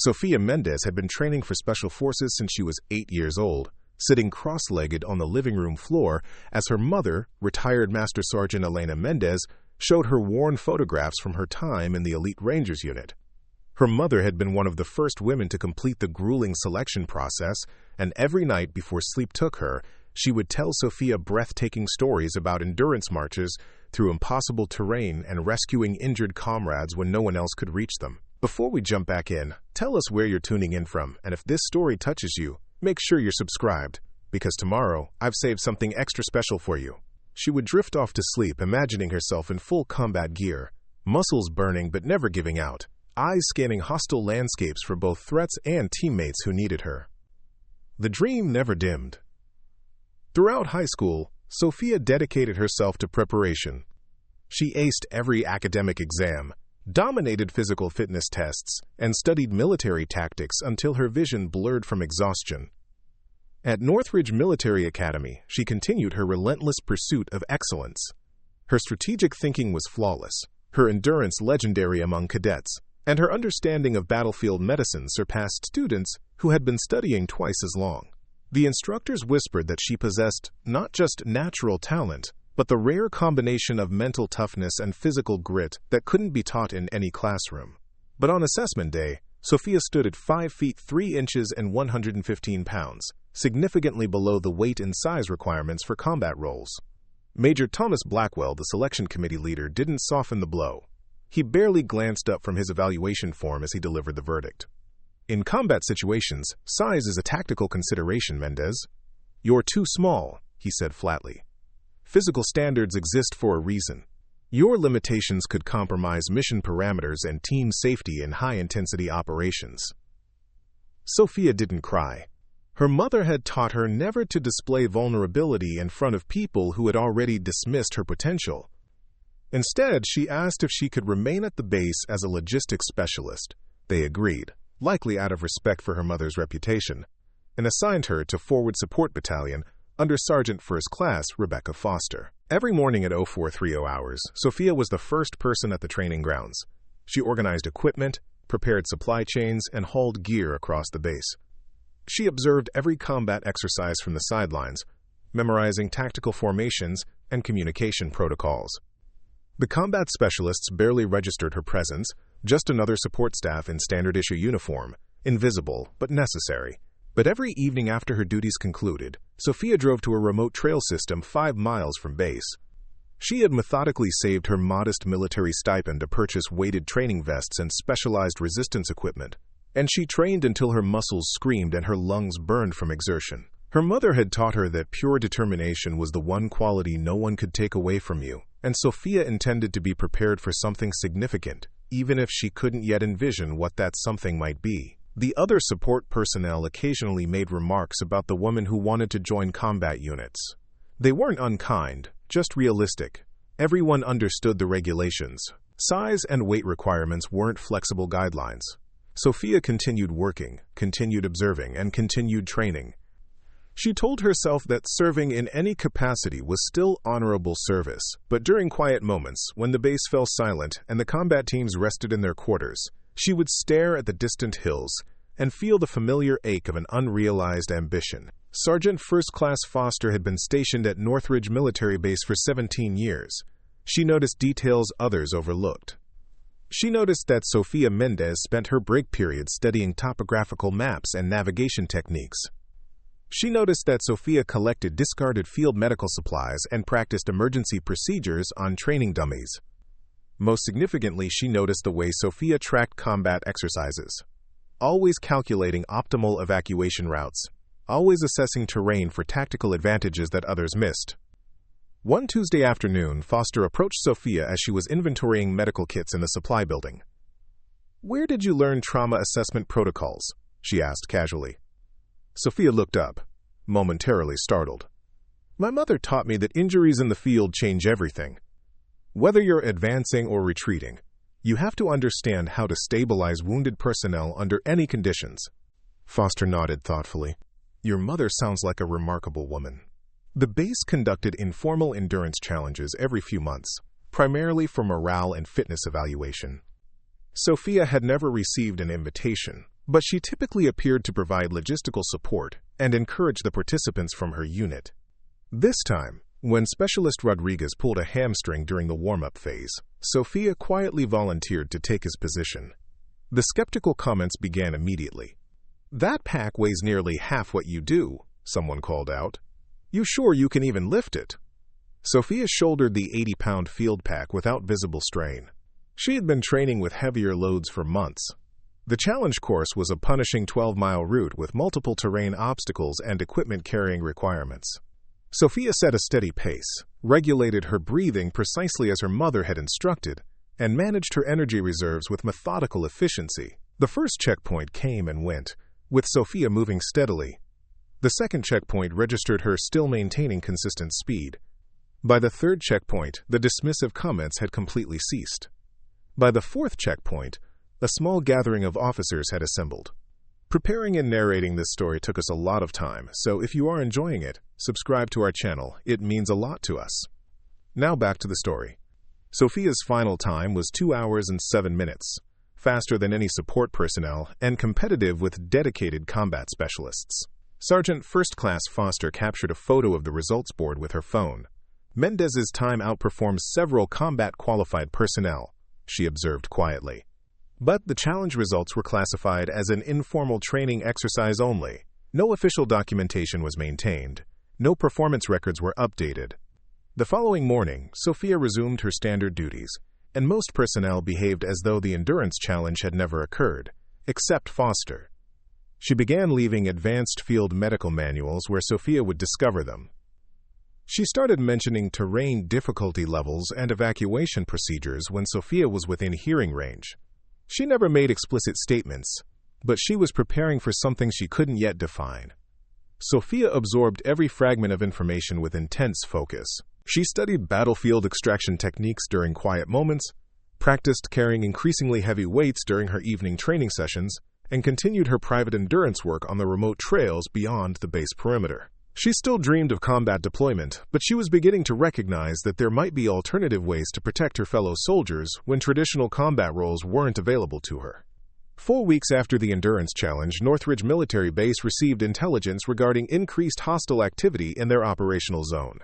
Sophia Mendez had been training for Special Forces since she was 8 years old, sitting cross-legged on the living room floor as her mother, retired Master Sergeant Elena Mendez, showed her worn photographs from her time in the Elite Rangers unit. Her mother had been one of the first women to complete the grueling selection process, and every night before sleep took her, she would tell Sophia breathtaking stories about endurance marches through impossible terrain and rescuing injured comrades when no one else could reach them. Before we jump back in, tell us where you're tuning in from, and if this story touches you, make sure you're subscribed, because tomorrow I've saved something extra special for you. She would drift off to sleep, imagining herself in full combat gear, muscles burning but never giving out, eyes scanning hostile landscapes for both threats and teammates who needed her. The dream never dimmed. Throughout high school, Sophia dedicated herself to preparation. She aced every academic exam, dominated physical fitness tests, and studied military tactics until her vision blurred from exhaustion. At Northridge Military Academy, she continued her relentless pursuit of excellence. Her strategic thinking was flawless, her endurance legendary among cadets, and her understanding of battlefield medicine surpassed students who had been studying twice as long. The instructors whispered that she possessed not just natural talent, but the rare combination of mental toughness and physical grit that couldn't be taught in any classroom. But on assessment day, Sophia stood at 5 feet 3 inches and 115 pounds, significantly below the weight and size requirements for combat roles. Major Thomas Blackwell, the selection committee leader, didn't soften the blow. He barely glanced up from his evaluation form as he delivered the verdict. In combat situations, size is a tactical consideration, Mendez. You're too small, he said flatly. Physical standards exist for a reason. Your limitations could compromise mission parameters and team safety in high-intensity operations. Sophia didn't cry. Her mother had taught her never to display vulnerability in front of people who had already dismissed her potential. Instead, she asked if she could remain at the base as a logistics specialist. They agreed, likely out of respect for her mother's reputation, and assigned her to Forward Support Battalion under Sergeant First Class Rebecca Foster. Every morning at 0430 hours, Sophia was the first person at the training grounds. She organized equipment, prepared supply chains, and hauled gear across the base. She observed every combat exercise from the sidelines, memorizing tactical formations and communication protocols. The combat specialists barely registered her presence, just another support staff in standard-issue uniform, invisible but necessary. But every evening after her duties concluded, Sophia drove to a remote trail system 5 miles from base. She had methodically saved her modest military stipend to purchase weighted training vests and specialized resistance equipment, and she trained until her muscles screamed and her lungs burned from exertion. Her mother had taught her that pure determination was the one quality no one could take away from you, and Sophia intended to be prepared for something significant, even if she couldn't yet envision what that something might be. The other support personnel occasionally made remarks about the woman who wanted to join combat units. They weren't unkind, just realistic. Everyone understood the regulations. Size and weight requirements weren't flexible guidelines. Sophia continued working, continued observing, and continued training. She told herself that serving in any capacity was still honorable service, but during quiet moments, when the base fell silent and the combat teams rested in their quarters, she would stare at the distant hills and feel the familiar ache of an unrealized ambition. Sergeant First Class Foster had been stationed at Northridge Military Base for 17 years. She noticed details others overlooked. She noticed that Sophia Mendez spent her break periods studying topographical maps and navigation techniques. She noticed that Sophia collected discarded field medical supplies and practiced emergency procedures on training dummies. Most significantly, she noticed the way Sophia tracked combat exercises, always calculating optimal evacuation routes, always assessing terrain for tactical advantages that others missed. One Tuesday afternoon, Foster approached Sophia as she was inventorying medical kits in the supply building. "Where did you learn trauma assessment protocols?" she asked casually. Sophia looked up, momentarily startled. "My mother taught me that injuries in the field change everything. Whether you're advancing or retreating, you have to understand how to stabilize wounded personnel under any conditions." Foster nodded thoughtfully. "Your mother sounds like a remarkable woman." The base conducted informal endurance challenges every few months, primarily for morale and fitness evaluation. Sophia had never received an invitation, but she typically appeared to provide logistical support and encourage the participants from her unit. This time, when Specialist Rodriguez pulled a hamstring during the warm-up phase, Sophia quietly volunteered to take his position. The skeptical comments began immediately. "That pack weighs nearly half what you do," someone called out. "You sure you can even lift it?" Sophia shouldered the 80-pound field pack without visible strain. She had been training with heavier loads for months. The challenge course was a punishing 12-mile route with multiple terrain obstacles and equipment-carrying requirements. Sophia set a steady pace, regulated her breathing precisely as her mother had instructed, and managed her energy reserves with methodical efficiency. The first checkpoint came and went, with Sophia moving steadily. The second checkpoint registered her still maintaining consistent speed. By the third checkpoint, the dismissive comments had completely ceased. By the fourth checkpoint, a small gathering of officers had assembled. Preparing and narrating this story took us a lot of time, so if you are enjoying it, subscribe to our channel. It means a lot to us. Now back to the story. Sophia's final time was 2 hours and 7 minutes, faster than any support personnel and competitive with dedicated combat specialists. Sergeant First Class Foster captured a photo of the results board with her phone. "Mendez's time outperforms several combat-qualified personnel," she observed quietly. But the challenge results were classified as an informal training exercise only. No official documentation was maintained. No performance records were updated. The following morning, Sophia resumed her standard duties, and most personnel behaved as though the endurance challenge had never occurred, except Foster. She began leaving advanced field medical manuals where Sophia would discover them. She started mentioning terrain difficulty levels and evacuation procedures when Sophia was within hearing range. She never made explicit statements, but she was preparing for something she couldn't yet define. Sophia absorbed every fragment of information with intense focus. She studied battlefield extraction techniques during quiet moments, practiced carrying increasingly heavy weights during her evening training sessions, and continued her private endurance work on the remote trails beyond the base perimeter. She still dreamed of combat deployment, but she was beginning to recognize that there might be alternative ways to protect her fellow soldiers when traditional combat roles weren't available to her. 4 weeks after the endurance challenge, Northridge Military Base received intelligence regarding increased hostile activity in their operational zone.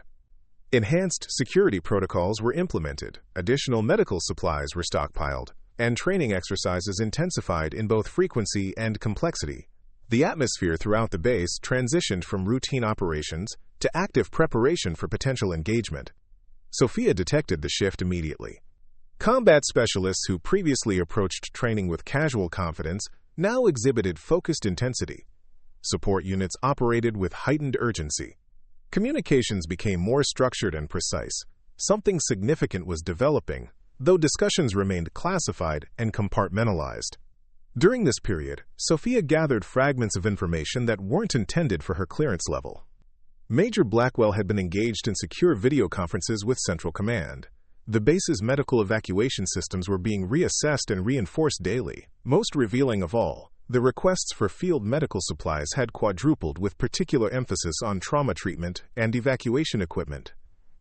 Enhanced security protocols were implemented, additional medical supplies were stockpiled, and training exercises intensified in both frequency and complexity. The atmosphere throughout the base transitioned from routine operations to active preparation for potential engagement. Sophia detected the shift immediately. Combat specialists who previously approached training with casual confidence now exhibited focused intensity. Support units operated with heightened urgency. Communications became more structured and precise. Something significant was developing, though discussions remained classified and compartmentalized. During this period, Sophia gathered fragments of information that weren't intended for her clearance level. Major Blackwell had been engaged in secure video conferences with Central Command. The base's medical evacuation systems were being reassessed and reinforced daily. Most revealing of all, the requests for field medical supplies had quadrupled, with particular emphasis on trauma treatment and evacuation equipment.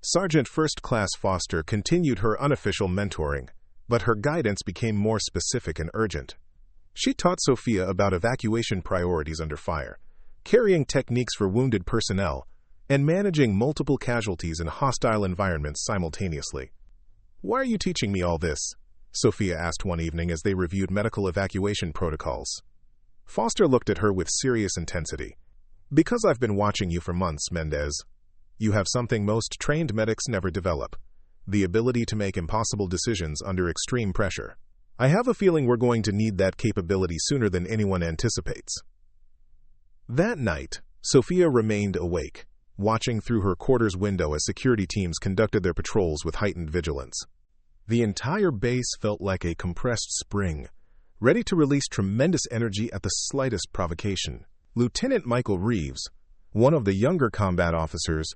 Sergeant First Class Foster continued her unofficial mentoring, but her guidance became more specific and urgent. She taught Sophia about evacuation priorities under fire, carrying techniques for wounded personnel, and managing multiple casualties in hostile environments simultaneously. "Why are you teaching me all this?" Sophia asked one evening as they reviewed medical evacuation protocols. Foster looked at her with serious intensity. "Because I've been watching you for months, Mendez. You have something most trained medics never develop: the ability to make impossible decisions under extreme pressure. I have a feeling we're going to need that capability sooner than anyone anticipates." That night, Sophia remained awake, watching through her quarters window as security teams conducted their patrols with heightened vigilance. The entire base felt like a compressed spring, ready to release tremendous energy at the slightest provocation. Lieutenant Michael Reeves, one of the younger combat officers,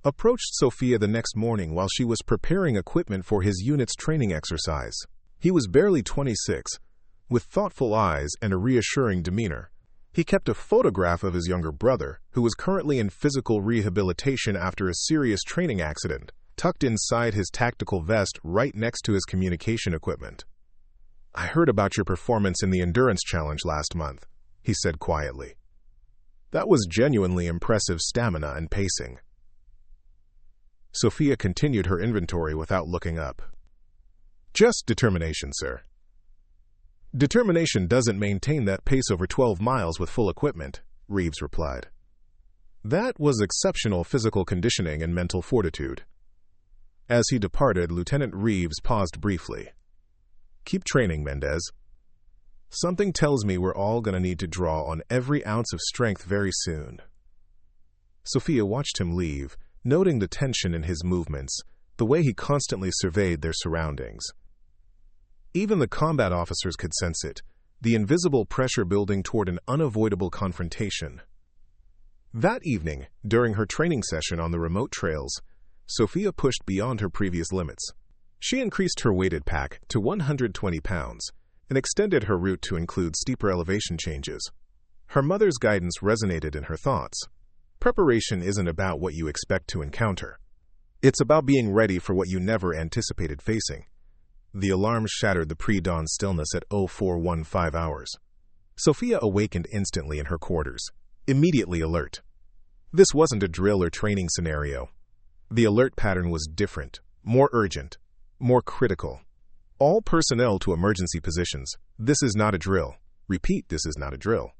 approached Sophia the next morning while she was preparing equipment for his unit's training exercise. He was barely 26, with thoughtful eyes and a reassuring demeanor. He kept a photograph of his younger brother, who was currently in physical rehabilitation after a serious training accident, tucked inside his tactical vest right next to his communication equipment. "I heard about your performance in the endurance challenge last month," he said quietly. "That was genuinely impressive stamina and pacing." Sophia continued her inventory without looking up. "Just determination, sir." "Determination doesn't maintain that pace over 12 miles with full equipment," Reeves replied. "That was exceptional physical conditioning and mental fortitude." As he departed, Lieutenant Reeves paused briefly. "Keep training, Mendez. Something tells me we're all going to need to draw on every ounce of strength very soon." Sophia watched him leave, noting the tension in his movements, the way he constantly surveyed their surroundings. Even the combat officers could sense it, the invisible pressure building toward an unavoidable confrontation. That evening, during her training session on the remote trails, Sophia pushed beyond her previous limits. She increased her weighted pack to 120 pounds and extended her route to include steeper elevation changes. Her mother's guidance resonated in her thoughts. Preparation isn't about what you expect to encounter. It's about being ready for what you never anticipated facing. The alarm shattered the pre-dawn stillness at 0415 hours. Sophia awakened instantly in her quarters, immediately alert. This wasn't a drill or training scenario. The alert pattern was different, more urgent, more critical. "All personnel to emergency positions. This is not a drill. Repeat, this is not a drill."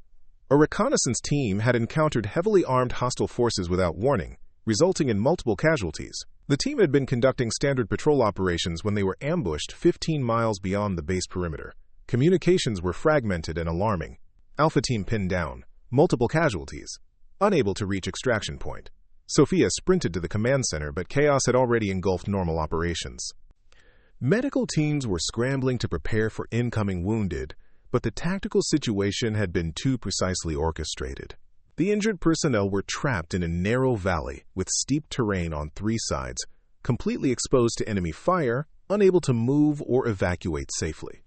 A reconnaissance team had encountered heavily armed hostile forces without warning, resulting in multiple casualties. The team had been conducting standard patrol operations when they were ambushed 15 miles beyond the base perimeter. Communications were fragmented and alarming. Alpha team pinned down. Multiple casualties. Unable to reach extraction point. Sophia sprinted to the command center, but chaos had already engulfed normal operations. Medical teams were scrambling to prepare for incoming wounded, but the tactical situation had been too precisely orchestrated. The injured personnel were trapped in a narrow valley with steep terrain on 3 sides, completely exposed to enemy fire, unable to move or evacuate safely.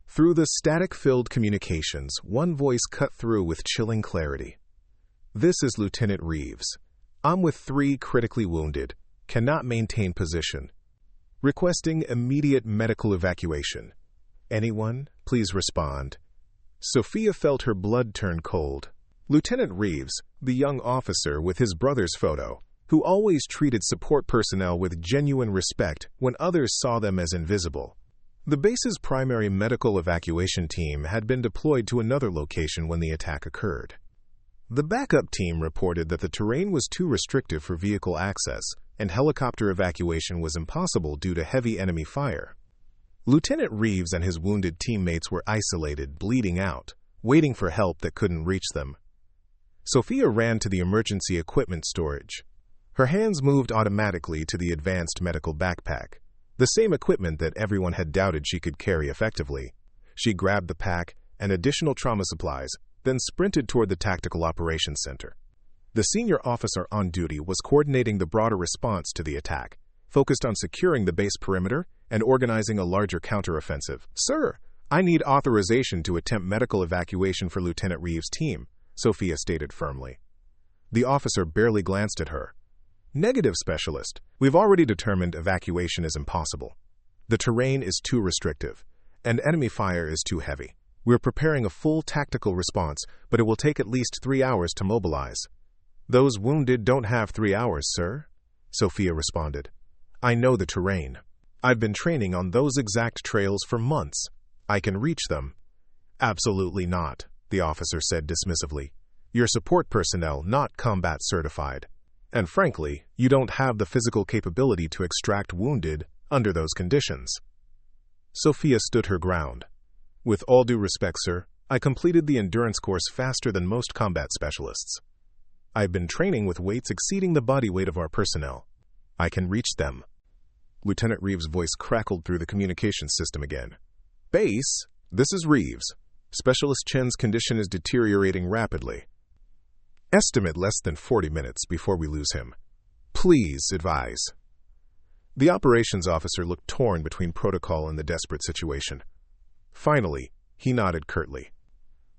Through the static-filled communications, one voice cut through with chilling clarity. "This is Lieutenant Reeves. I'm with 3 critically wounded, cannot maintain position. Requesting immediate medical evacuation. Anyone, please respond." Sophia felt her blood turn cold. Lieutenant Reeves, the young officer with his brother's photo, who always treated support personnel with genuine respect when others saw them as invisible. The base's primary medical evacuation team had been deployed to another location when the attack occurred. The backup team reported that the terrain was too restrictive for vehicle access, and helicopter evacuation was impossible due to heavy enemy fire. Lieutenant Reeves and his wounded teammates were isolated, bleeding out, waiting for help that couldn't reach them. Sophia ran to the emergency equipment storage. Her hands moved automatically to the advanced medical backpack, the same equipment that everyone had doubted she could carry effectively. She grabbed the pack and additional trauma supplies, then sprinted toward the Tactical Operations Center. The senior officer on duty was coordinating the broader response to the attack, focused on securing the base perimeter and organizing a larger counteroffensive. "Sir, I need authorization to attempt medical evacuation for Lieutenant Reeves' team," Sophia stated firmly. The officer barely glanced at her. "Negative, Specialist. We've already determined evacuation is impossible. The terrain is too restrictive, and enemy fire is too heavy. We're preparing a full tactical response, but it will take at least 3 hours to mobilize." "Those wounded don't have 3 hours, sir," Sophia responded. "I know the terrain. I've been training on those exact trails for months. I can reach them." "Absolutely not," the officer said dismissively. "You're support personnel, not combat certified. And frankly, you don't have the physical capability to extract wounded under those conditions." Sophia stood her ground. "With all due respect, sir, I completed the endurance course faster than most combat specialists. I've been training with weights exceeding the body weight of our personnel. I can reach them." Lieutenant Reeves' voice crackled through the communications system again. "Base, this is Reeves. Specialist Chen's condition is deteriorating rapidly. Estimate less than 40 minutes before we lose him. Please advise." The operations officer looked torn between protocol and the desperate situation. Finally, he nodded curtly.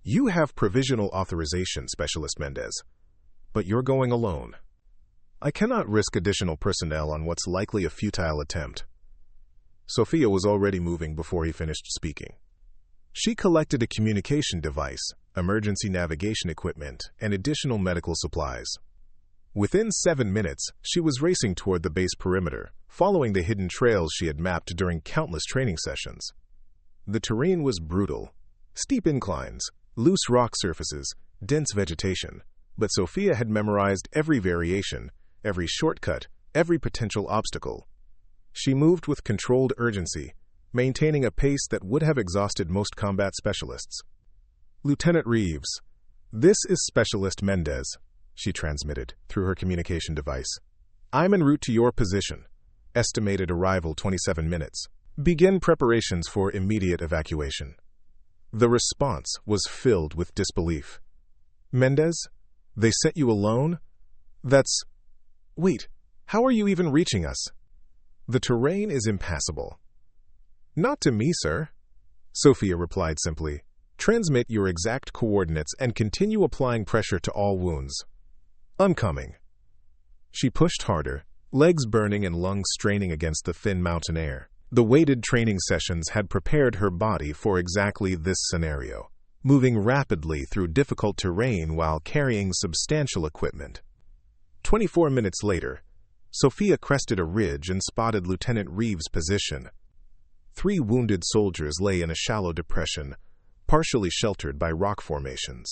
"You have provisional authorization, Specialist Mendez, but you're going alone. I cannot risk additional personnel on what's likely a futile attempt." Sophia was already moving before he finished speaking. She collected a communication device, emergency navigation equipment, and additional medical supplies. Within 7 minutes, she was racing toward the base perimeter, following the hidden trails she had mapped during countless training sessions. The terrain was brutal. Steep inclines, loose rock surfaces, dense vegetation. But Sophia had memorized every variation, every shortcut, every potential obstacle. She moved with controlled urgency, maintaining a pace that would have exhausted most combat specialists. "Lieutenant Reeves, this is Specialist Mendez," she transmitted through her communication device. "I'm en route to your position. Estimated arrival 27 minutes. Begin preparations for immediate evacuation." The response was filled with disbelief. "Mendez? They sent you alone? Wait, how are you even reaching us? The terrain is impassable." "Not to me, sir," Sophia replied simply. "Transmit your exact coordinates and continue applying pressure to all wounds." "I'm coming." She pushed harder, legs burning and lungs straining against the thin mountain air. The weighted training sessions had prepared her body for exactly this scenario, moving rapidly through difficult terrain while carrying substantial equipment. 24 minutes later, Sophia crested a ridge and spotted Lieutenant Reeves' position. 3 wounded soldiers lay in a shallow depression, partially sheltered by rock formations.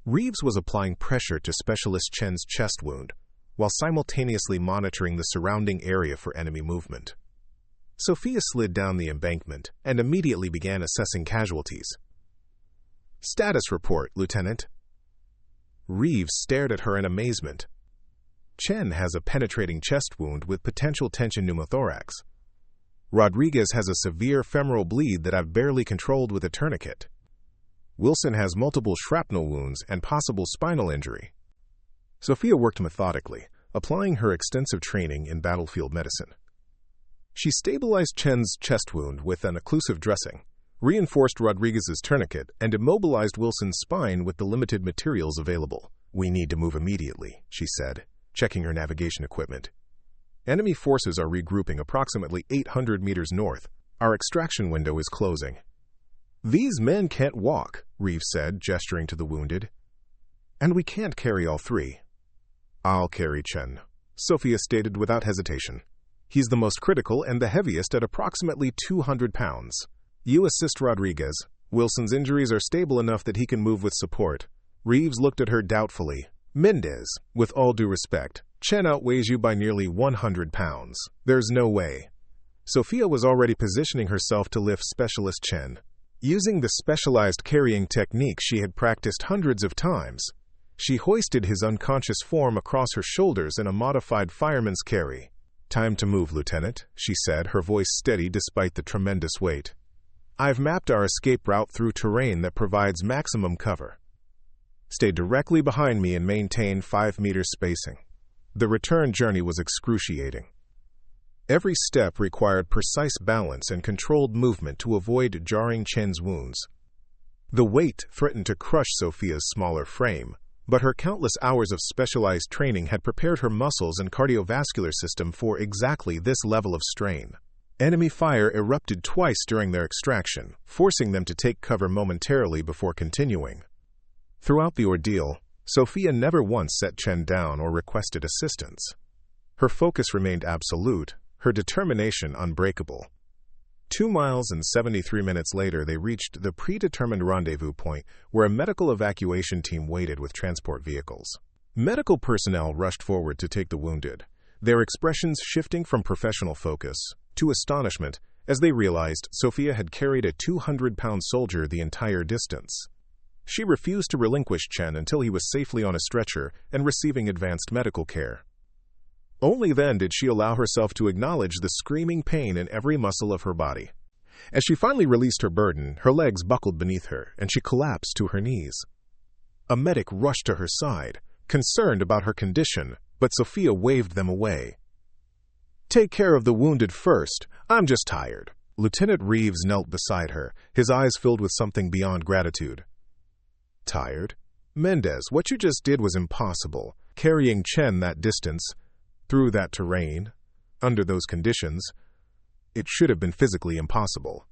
Reeves was applying pressure to Specialist Chen's chest wound, while simultaneously monitoring the surrounding area for enemy movement. Sophia slid down the embankment and immediately began assessing casualties. "Status report, Lieutenant." Reeves stared at her in amazement. "Chen has a penetrating chest wound with potential tension pneumothorax. Rodriguez has a severe femoral bleed that I've barely controlled with a tourniquet. Wilson has multiple shrapnel wounds and possible spinal injury." Sophia worked methodically, applying her extensive training in battlefield medicine. She stabilized Chen's chest wound with an occlusive dressing, reinforced Rodriguez's tourniquet, and immobilized Wilson's spine with the limited materials available. "We need to move immediately," she said, checking her navigation equipment. "Enemy forces are regrouping approximately 800 meters north. Our extraction window is closing." "These men can't walk," Reeves said, gesturing to the wounded. "And we can't carry all 3. "I'll carry Chen," Sophia stated without hesitation. "He's the most critical and the heaviest at approximately 200 pounds. You assist Rodriguez. Wilson's injuries are stable enough that he can move with support." Reeves looked at her doubtfully. "Mendez, with all due respect, Chen outweighs you by nearly 100 pounds. There's no way." Sophia was already positioning herself to lift Specialist Chen. Using the specialized carrying technique she had practiced hundreds of times, she hoisted his unconscious form across her shoulders in a modified fireman's carry. "Time to move, Lieutenant," she said, her voice steady despite the tremendous weight. "I've mapped our escape route through terrain that provides maximum cover. Stay directly behind me and maintain 5 meters spacing." The return journey was excruciating. Every step required precise balance and controlled movement to avoid jarring Chen's wounds. The weight threatened to crush Sophia's smaller frame, but her countless hours of specialized training had prepared her muscles and cardiovascular system for exactly this level of strain. Enemy fire erupted twice during their extraction, forcing them to take cover momentarily before continuing. Throughout the ordeal, Sophia never once set Chen down or requested assistance. Her focus remained absolute, her determination unbreakable. 2 miles and 73 minutes later, they reached the predetermined rendezvous point where a medical evacuation team waited with transport vehicles. Medical personnel rushed forward to take the wounded, their expressions shifting from professional focus to astonishment as they realized Sophia had carried a 200-pound soldier the entire distance. She refused to relinquish Chen until he was safely on a stretcher and receiving advanced medical care. Only then did she allow herself to acknowledge the screaming pain in every muscle of her body. As she finally released her burden, her legs buckled beneath her, and she collapsed to her knees. A medic rushed to her side, concerned about her condition, but Sophia waved them away. "Take care of the wounded first. I'm just tired." Lieutenant Reeves knelt beside her, his eyes filled with something beyond gratitude. "Tired? Mendez, what you just did was impossible. Carrying Chen that distance, through that terrain, under those conditions, it should have been physically impossible."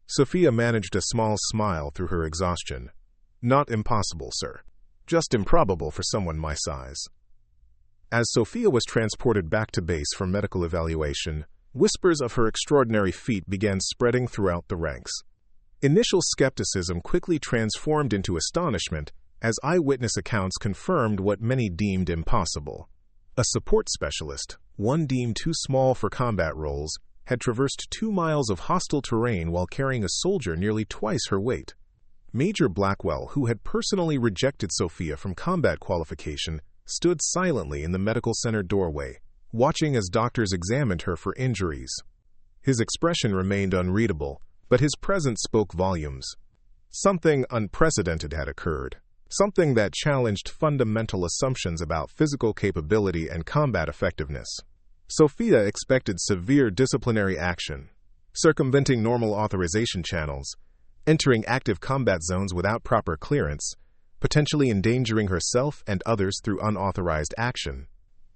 Sophia managed a small smile through her exhaustion. Not impossible, sir. Just improbable for someone my size. As Sophia was transported back to base for medical evaluation, whispers of her extraordinary feat began spreading throughout the ranks. Initial skepticism quickly transformed into astonishment as eyewitness accounts confirmed what many deemed impossible. A support specialist, one deemed too small for combat roles, had traversed 2 miles of hostile terrain while carrying a soldier nearly twice her weight. Major Blackwell, who had personally rejected Sophia from combat qualification, stood silently in the medical center doorway, watching as doctors examined her for injuries. His expression remained unreadable, but his presence spoke volumes. Something unprecedented had occurred, something that challenged fundamental assumptions about physical capability and combat effectiveness. Sophia expected severe disciplinary action, circumventing normal authorization channels, entering active combat zones without proper clearance, potentially endangering herself and others through unauthorized action.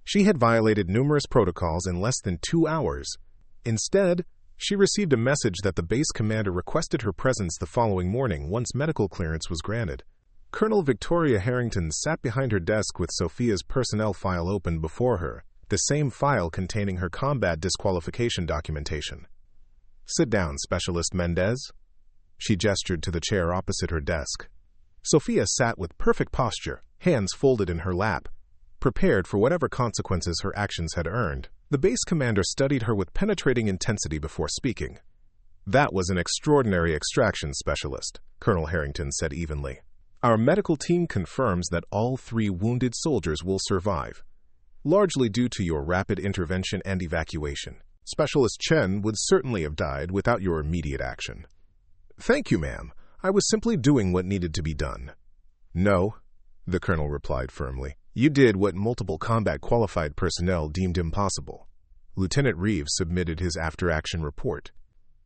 She had violated numerous protocols in less than 2 hours. Instead, she received a message that the base commander requested her presence the following morning once medical clearance was granted. Colonel Victoria Harrington sat behind her desk with Sophia's personnel file open before her, the same file containing her combat disqualification documentation. "Sit down, Specialist Mendez." She gestured to the chair opposite her desk. Sophia sat with perfect posture, hands folded in her lap, prepared for whatever consequences her actions had earned. The base commander studied her with penetrating intensity before speaking. "That was an extraordinary extraction, Specialist," Colonel Harrington said evenly. "Our medical team confirms that all 3 wounded soldiers will survive, largely due to your rapid intervention and evacuation. Specialist Chen would certainly have died without your immediate action." "Thank you, ma'am. I was simply doing what needed to be done." "No," the colonel replied firmly. "You did what multiple combat-qualified personnel deemed impossible." Lieutenant Reeves submitted his after-action report.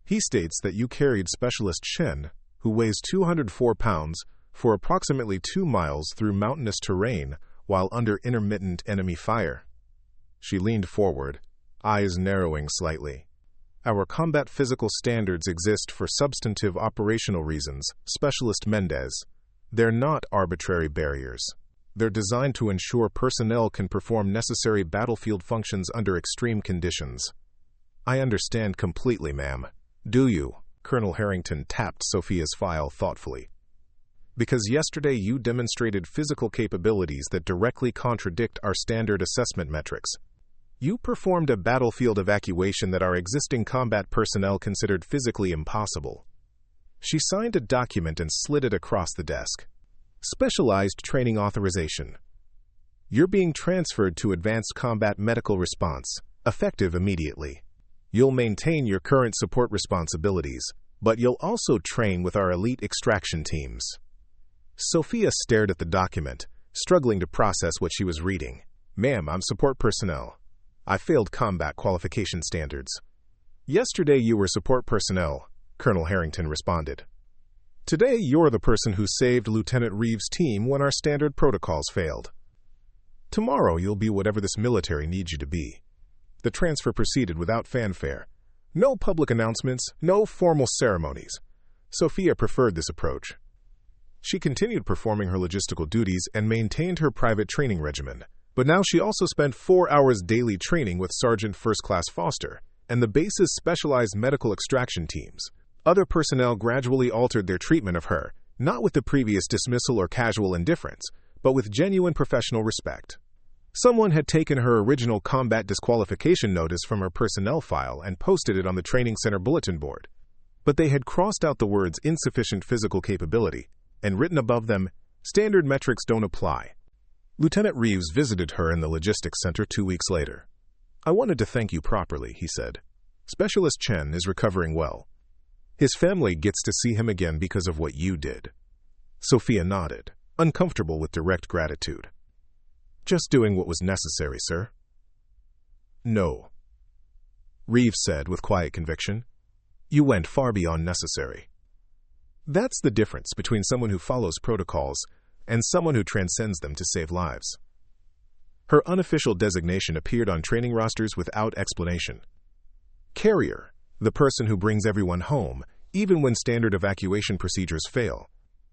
He states that you carried Specialist Chen, who weighs 204 pounds, for approximately 2 miles through mountainous terrain while under intermittent enemy fire. She leaned forward, eyes narrowing slightly. "Our combat physical standards exist for substantive operational reasons, Specialist Mendez. They're not arbitrary barriers. They're designed to ensure personnel can perform necessary battlefield functions under extreme conditions." "I understand completely, ma'am." "Do you?" Colonel Harrington tapped Sophia's file thoughtfully. "Because yesterday you demonstrated physical capabilities that directly contradict our standard assessment metrics. You performed a battlefield evacuation that our existing combat personnel considered physically impossible." She signed a document and slid it across the desk. "Specialized training authorization. You're being transferred to Advanced Combat Medical Response, effective immediately. You'll maintain your current support responsibilities, but you'll also train with our elite extraction teams." Sophia stared at the document, struggling to process what she was reading. "Ma'am, I'm support personnel. I failed combat qualification standards." "Yesterday you were support personnel," Colonel Harrington responded. "Today you're the person who saved Lieutenant Reeves' team when our standard protocols failed. Tomorrow you'll be whatever this military needs you to be." The transfer proceeded without fanfare. No public announcements, no formal ceremonies. Sophia preferred this approach. She continued performing her logistical duties and maintained her private training regimen. But now she also spent 4 hours daily training with Sergeant First Class Foster and the base's specialized medical extraction teams. Other personnel gradually altered their treatment of her, not with the previous dismissal or casual indifference, but with genuine professional respect. Someone had taken her original combat disqualification notice from her personnel file and posted it on the training center bulletin board. But they had crossed out the words "insufficient physical capability" and written above them, "Standard metrics don't apply." Lieutenant Reeves visited her in the logistics center 2 weeks later. "I wanted to thank you properly," he said. "Specialist Chen is recovering well. His family gets to see him again because of what you did." Sophia nodded, uncomfortable with direct gratitude. "Just doing what was necessary, sir." "No," Reeves said with quiet conviction. "You went far beyond necessary." That's the difference between someone who follows protocols and someone who transcends them to save lives. Her unofficial designation appeared on training rosters without explanation. Carrier, the person who brings everyone home, even when standard evacuation procedures fail.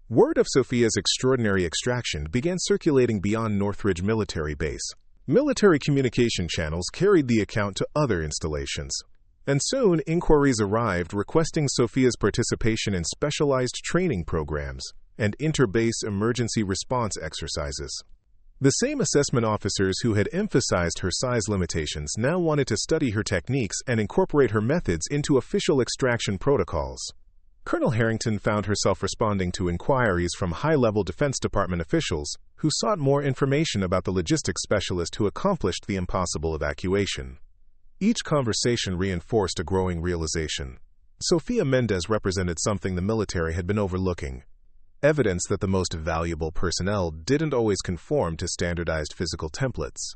Word of Sophia's extraordinary extraction began circulating beyond Northridge Military Base. Military communication channels carried the account to other installations, and soon inquiries arrived requesting Sophia's participation in specialized training programs and interbase emergency response exercises. The same assessment officers who had emphasized her size limitations now wanted to study her techniques and incorporate her methods into official extraction protocols. Colonel Harrington found herself responding to inquiries from high-level Defense Department officials who sought more information about the logistics specialist who accomplished the impossible evacuation. Each conversation reinforced a growing realization. Sophia Mendez represented something the military had been overlooking: evidence that the most valuable personnel didn't always conform to standardized physical templates.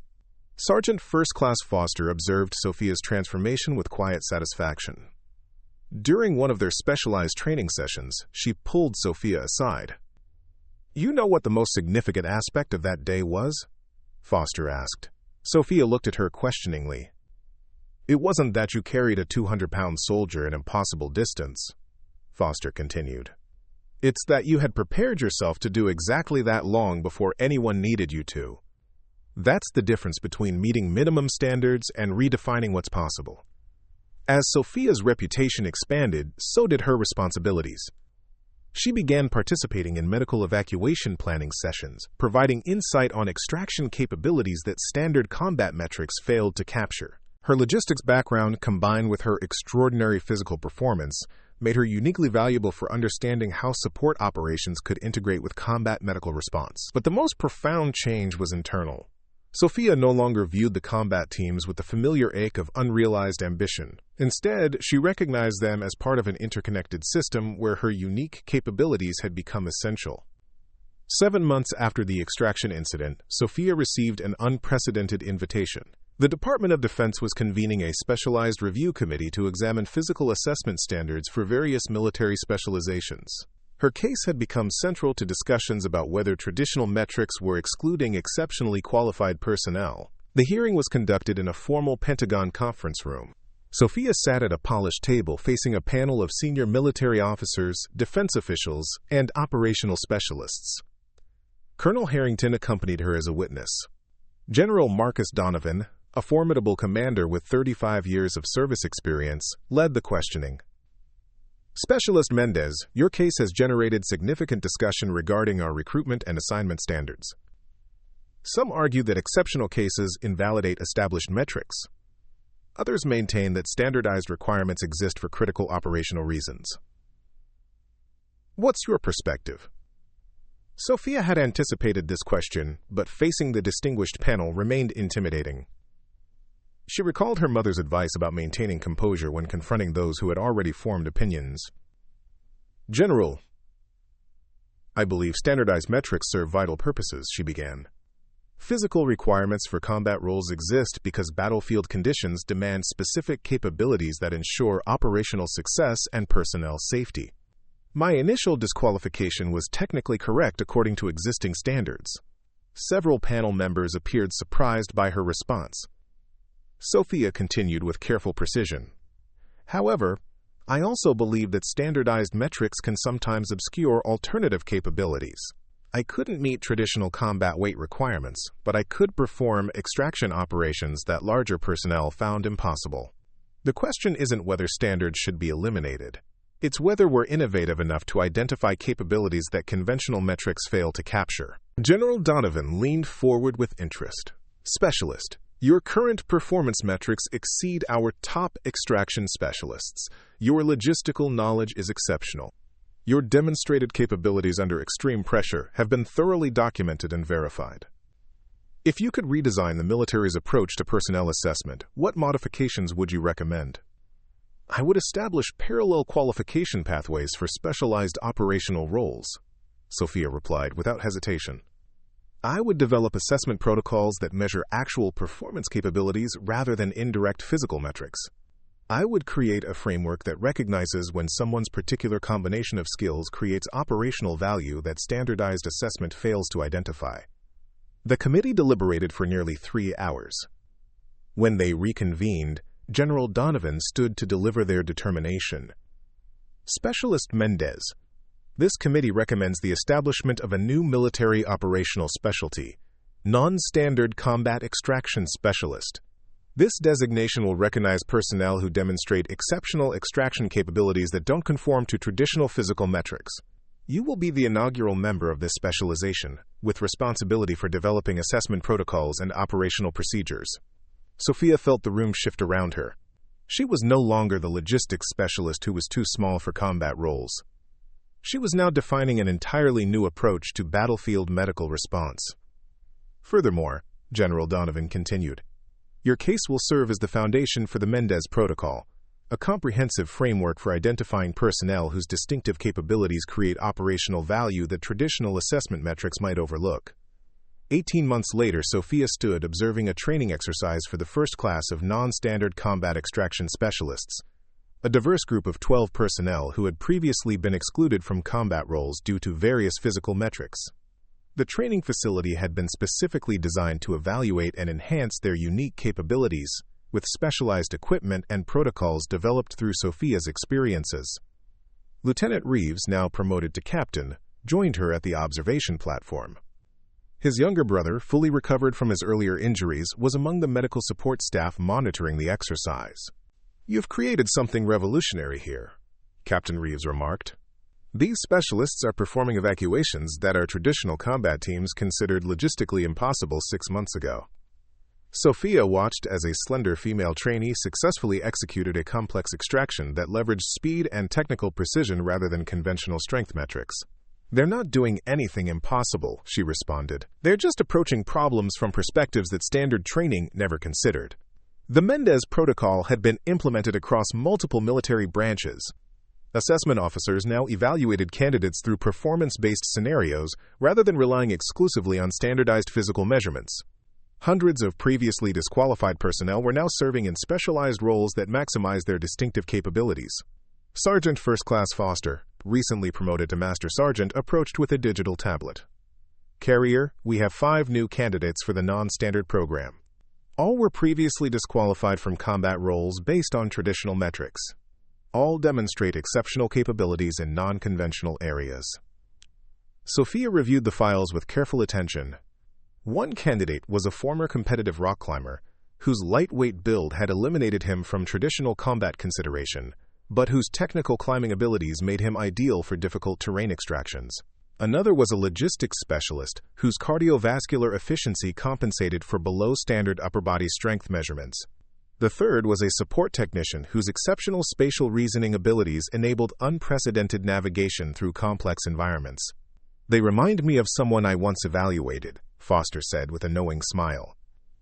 Sergeant First Class Foster observed Sophia's transformation with quiet satisfaction. During one of their specialized training sessions, she pulled Sophia aside. "You know what the most significant aspect of that day was?" Foster asked. Sophia looked at her questioningly. "It wasn't that you carried a 200-pound soldier an impossible distance," Foster continued. "It's that you had prepared yourself to do exactly that long before anyone needed you to. That's the difference between meeting minimum standards and redefining what's possible." As Sophia's reputation expanded, so did her responsibilities. She began participating in medical evacuation planning sessions, providing insight on extraction capabilities that standard combat metrics failed to capture. Her logistics background, combined with her extraordinary physical performance, made her uniquely valuable for understanding how support operations could integrate with combat medical response. But the most profound change was internal. Sophia no longer viewed the combat teams with the familiar ache of unrealized ambition. Instead, she recognized them as part of an interconnected system where her unique capabilities had become essential. 7 months after the extraction incident, Sophia received an unprecedented invitation. The Department of Defense was convening a specialized review committee to examine physical assessment standards for various military specializations. Her case had become central to discussions about whether traditional metrics were excluding exceptionally qualified personnel. The hearing was conducted in a formal Pentagon conference room. Sophia sat at a polished table facing a panel of senior military officers, defense officials, and operational specialists. Colonel Harrington accompanied her as a witness. General Marcus Donovan, a formidable commander with 35 years of service experience, led the questioning. "Specialist Mendez, your case has generated significant discussion regarding our recruitment and assignment standards. Some argue that exceptional cases invalidate established metrics. Others maintain that standardized requirements exist for critical operational reasons. What's your perspective?" Sophia had anticipated this question, but facing the distinguished panel remained intimidating. She recalled her mother's advice about maintaining composure when confronting those who had already formed opinions. "General, I believe standardized metrics serve vital purposes," she began. "Physical requirements for combat roles exist because battlefield conditions demand specific capabilities that ensure operational success and personnel safety. My initial disqualification was technically correct according to existing standards." Several panel members appeared surprised by her response. Sophia continued with careful precision. "However, I also believe that standardized metrics can sometimes obscure alternative capabilities. I couldn't meet traditional combat weight requirements, but I could perform extraction operations that larger personnel found impossible. The question isn't whether standards should be eliminated. It's whether we're innovative enough to identify capabilities that conventional metrics fail to capture." General Donovan leaned forward with interest. "Specialist, your current performance metrics exceed our top extraction specialists. Your logistical knowledge is exceptional. Your demonstrated capabilities under extreme pressure have been thoroughly documented and verified. If you could redesign the military's approach to personnel assessment, what modifications would you recommend?" "I would establish parallel qualification pathways for specialized operational roles," Sophia replied without hesitation. "I would develop assessment protocols that measure actual performance capabilities rather than indirect physical metrics. I would create a framework that recognizes when someone's particular combination of skills creates operational value that standardized assessment fails to identify." The committee deliberated for nearly 3 hours. When they reconvened, General Donovan stood to deliver their determination. Specialist Mendez. This committee recommends the establishment of a new military operational specialty, Non-Standard Combat Extraction Specialist. This designation will recognize personnel who demonstrate exceptional extraction capabilities that don't conform to traditional physical metrics. You will be the inaugural member of this specialization, with responsibility for developing assessment protocols and operational procedures. Sophia felt the room shift around her. She was no longer the logistics specialist who was too small for combat roles. She was now defining an entirely new approach to battlefield medical response. Furthermore, General Donovan continued, your case will serve as the foundation for the Mendez Protocol, a comprehensive framework for identifying personnel whose distinctive capabilities create operational value that traditional assessment metrics might overlook. 18 months later, Sophia stood observing a training exercise for the first class of non-standard combat extraction specialists, a diverse group of 12 personnel who had previously been excluded from combat roles due to various physical metrics. The training facility had been specifically designed to evaluate and enhance their unique capabilities, with specialized equipment and protocols developed through Sophia's experiences. Lieutenant Reeves, now promoted to captain, joined her at the observation platform. His younger brother, fully recovered from his earlier injuries, was among the medical support staff monitoring the exercise. You've created something revolutionary here, Captain Reeves remarked. These specialists are performing evacuations that our traditional combat teams considered logistically impossible 6 months ago. Sophia watched as a slender female trainee successfully executed a complex extraction that leveraged speed and technical precision rather than conventional strength metrics. They're not doing anything impossible, she responded. They're just approaching problems from perspectives that standard training never considered. The Mendez Protocol had been implemented across multiple military branches. Assessment officers now evaluated candidates through performance-based scenarios rather than relying exclusively on standardized physical measurements. Hundreds of previously disqualified personnel were now serving in specialized roles that maximized their distinctive capabilities. Sergeant First Class Foster, recently promoted to Master Sergeant, approached with a digital tablet. Carrier, we have 5 new candidates for the non-standard program. All were previously disqualified from combat roles based on traditional metrics. All demonstrate exceptional capabilities in non-conventional areas. Sophia reviewed the files with careful attention. One candidate was a former competitive rock climber, whose lightweight build had eliminated him from traditional combat consideration, but whose technical climbing abilities made him ideal for difficult terrain extractions. Another was a logistics specialist, whose cardiovascular efficiency compensated for below-standard upper body strength measurements. The third was a support technician whose exceptional spatial reasoning abilities enabled unprecedented navigation through complex environments. They remind me of someone I once evaluated, Foster said with a knowing smile.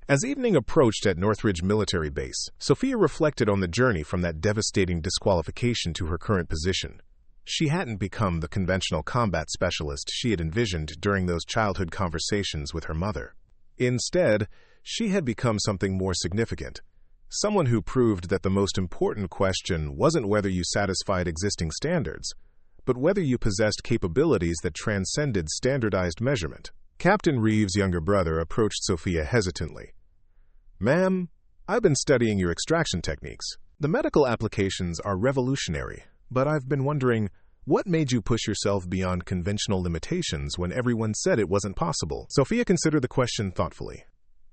As evening approached at Northridge Military Base, Sophia reflected on the journey from that devastating disqualification to her current position. She hadn't become the conventional combat specialist she had envisioned during those childhood conversations with her mother. Instead, she had become something more significant. Someone who proved that the most important question wasn't whether you satisfied existing standards, but whether you possessed capabilities that transcended standardized measurement. Captain Reeves' younger brother approached Sophia hesitantly. Ma'am, I've been studying your extraction techniques. The medical applications are revolutionary, but I've been wondering, what made you push yourself beyond conventional limitations when everyone said it wasn't possible? Sophia considered the question thoughtfully.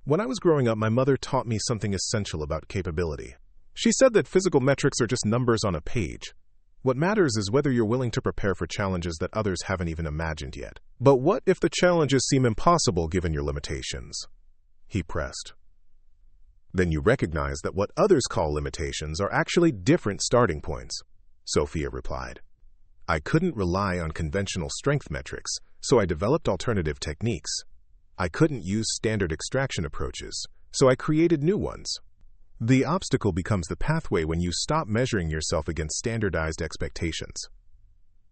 When I was growing up, my mother taught me something essential about capability. She said that physical metrics are just numbers on a page. What matters is whether you're willing to prepare for challenges that others haven't even imagined yet. But what if the challenges seem impossible given your limitations? He pressed. Then you recognize that what others call limitations are actually different starting points, Sophia replied. I couldn't rely on conventional strength metrics, so I developed alternative techniques. I couldn't use standard extraction approaches, so I created new ones. The obstacle becomes the pathway when you stop measuring yourself against standardized expectations.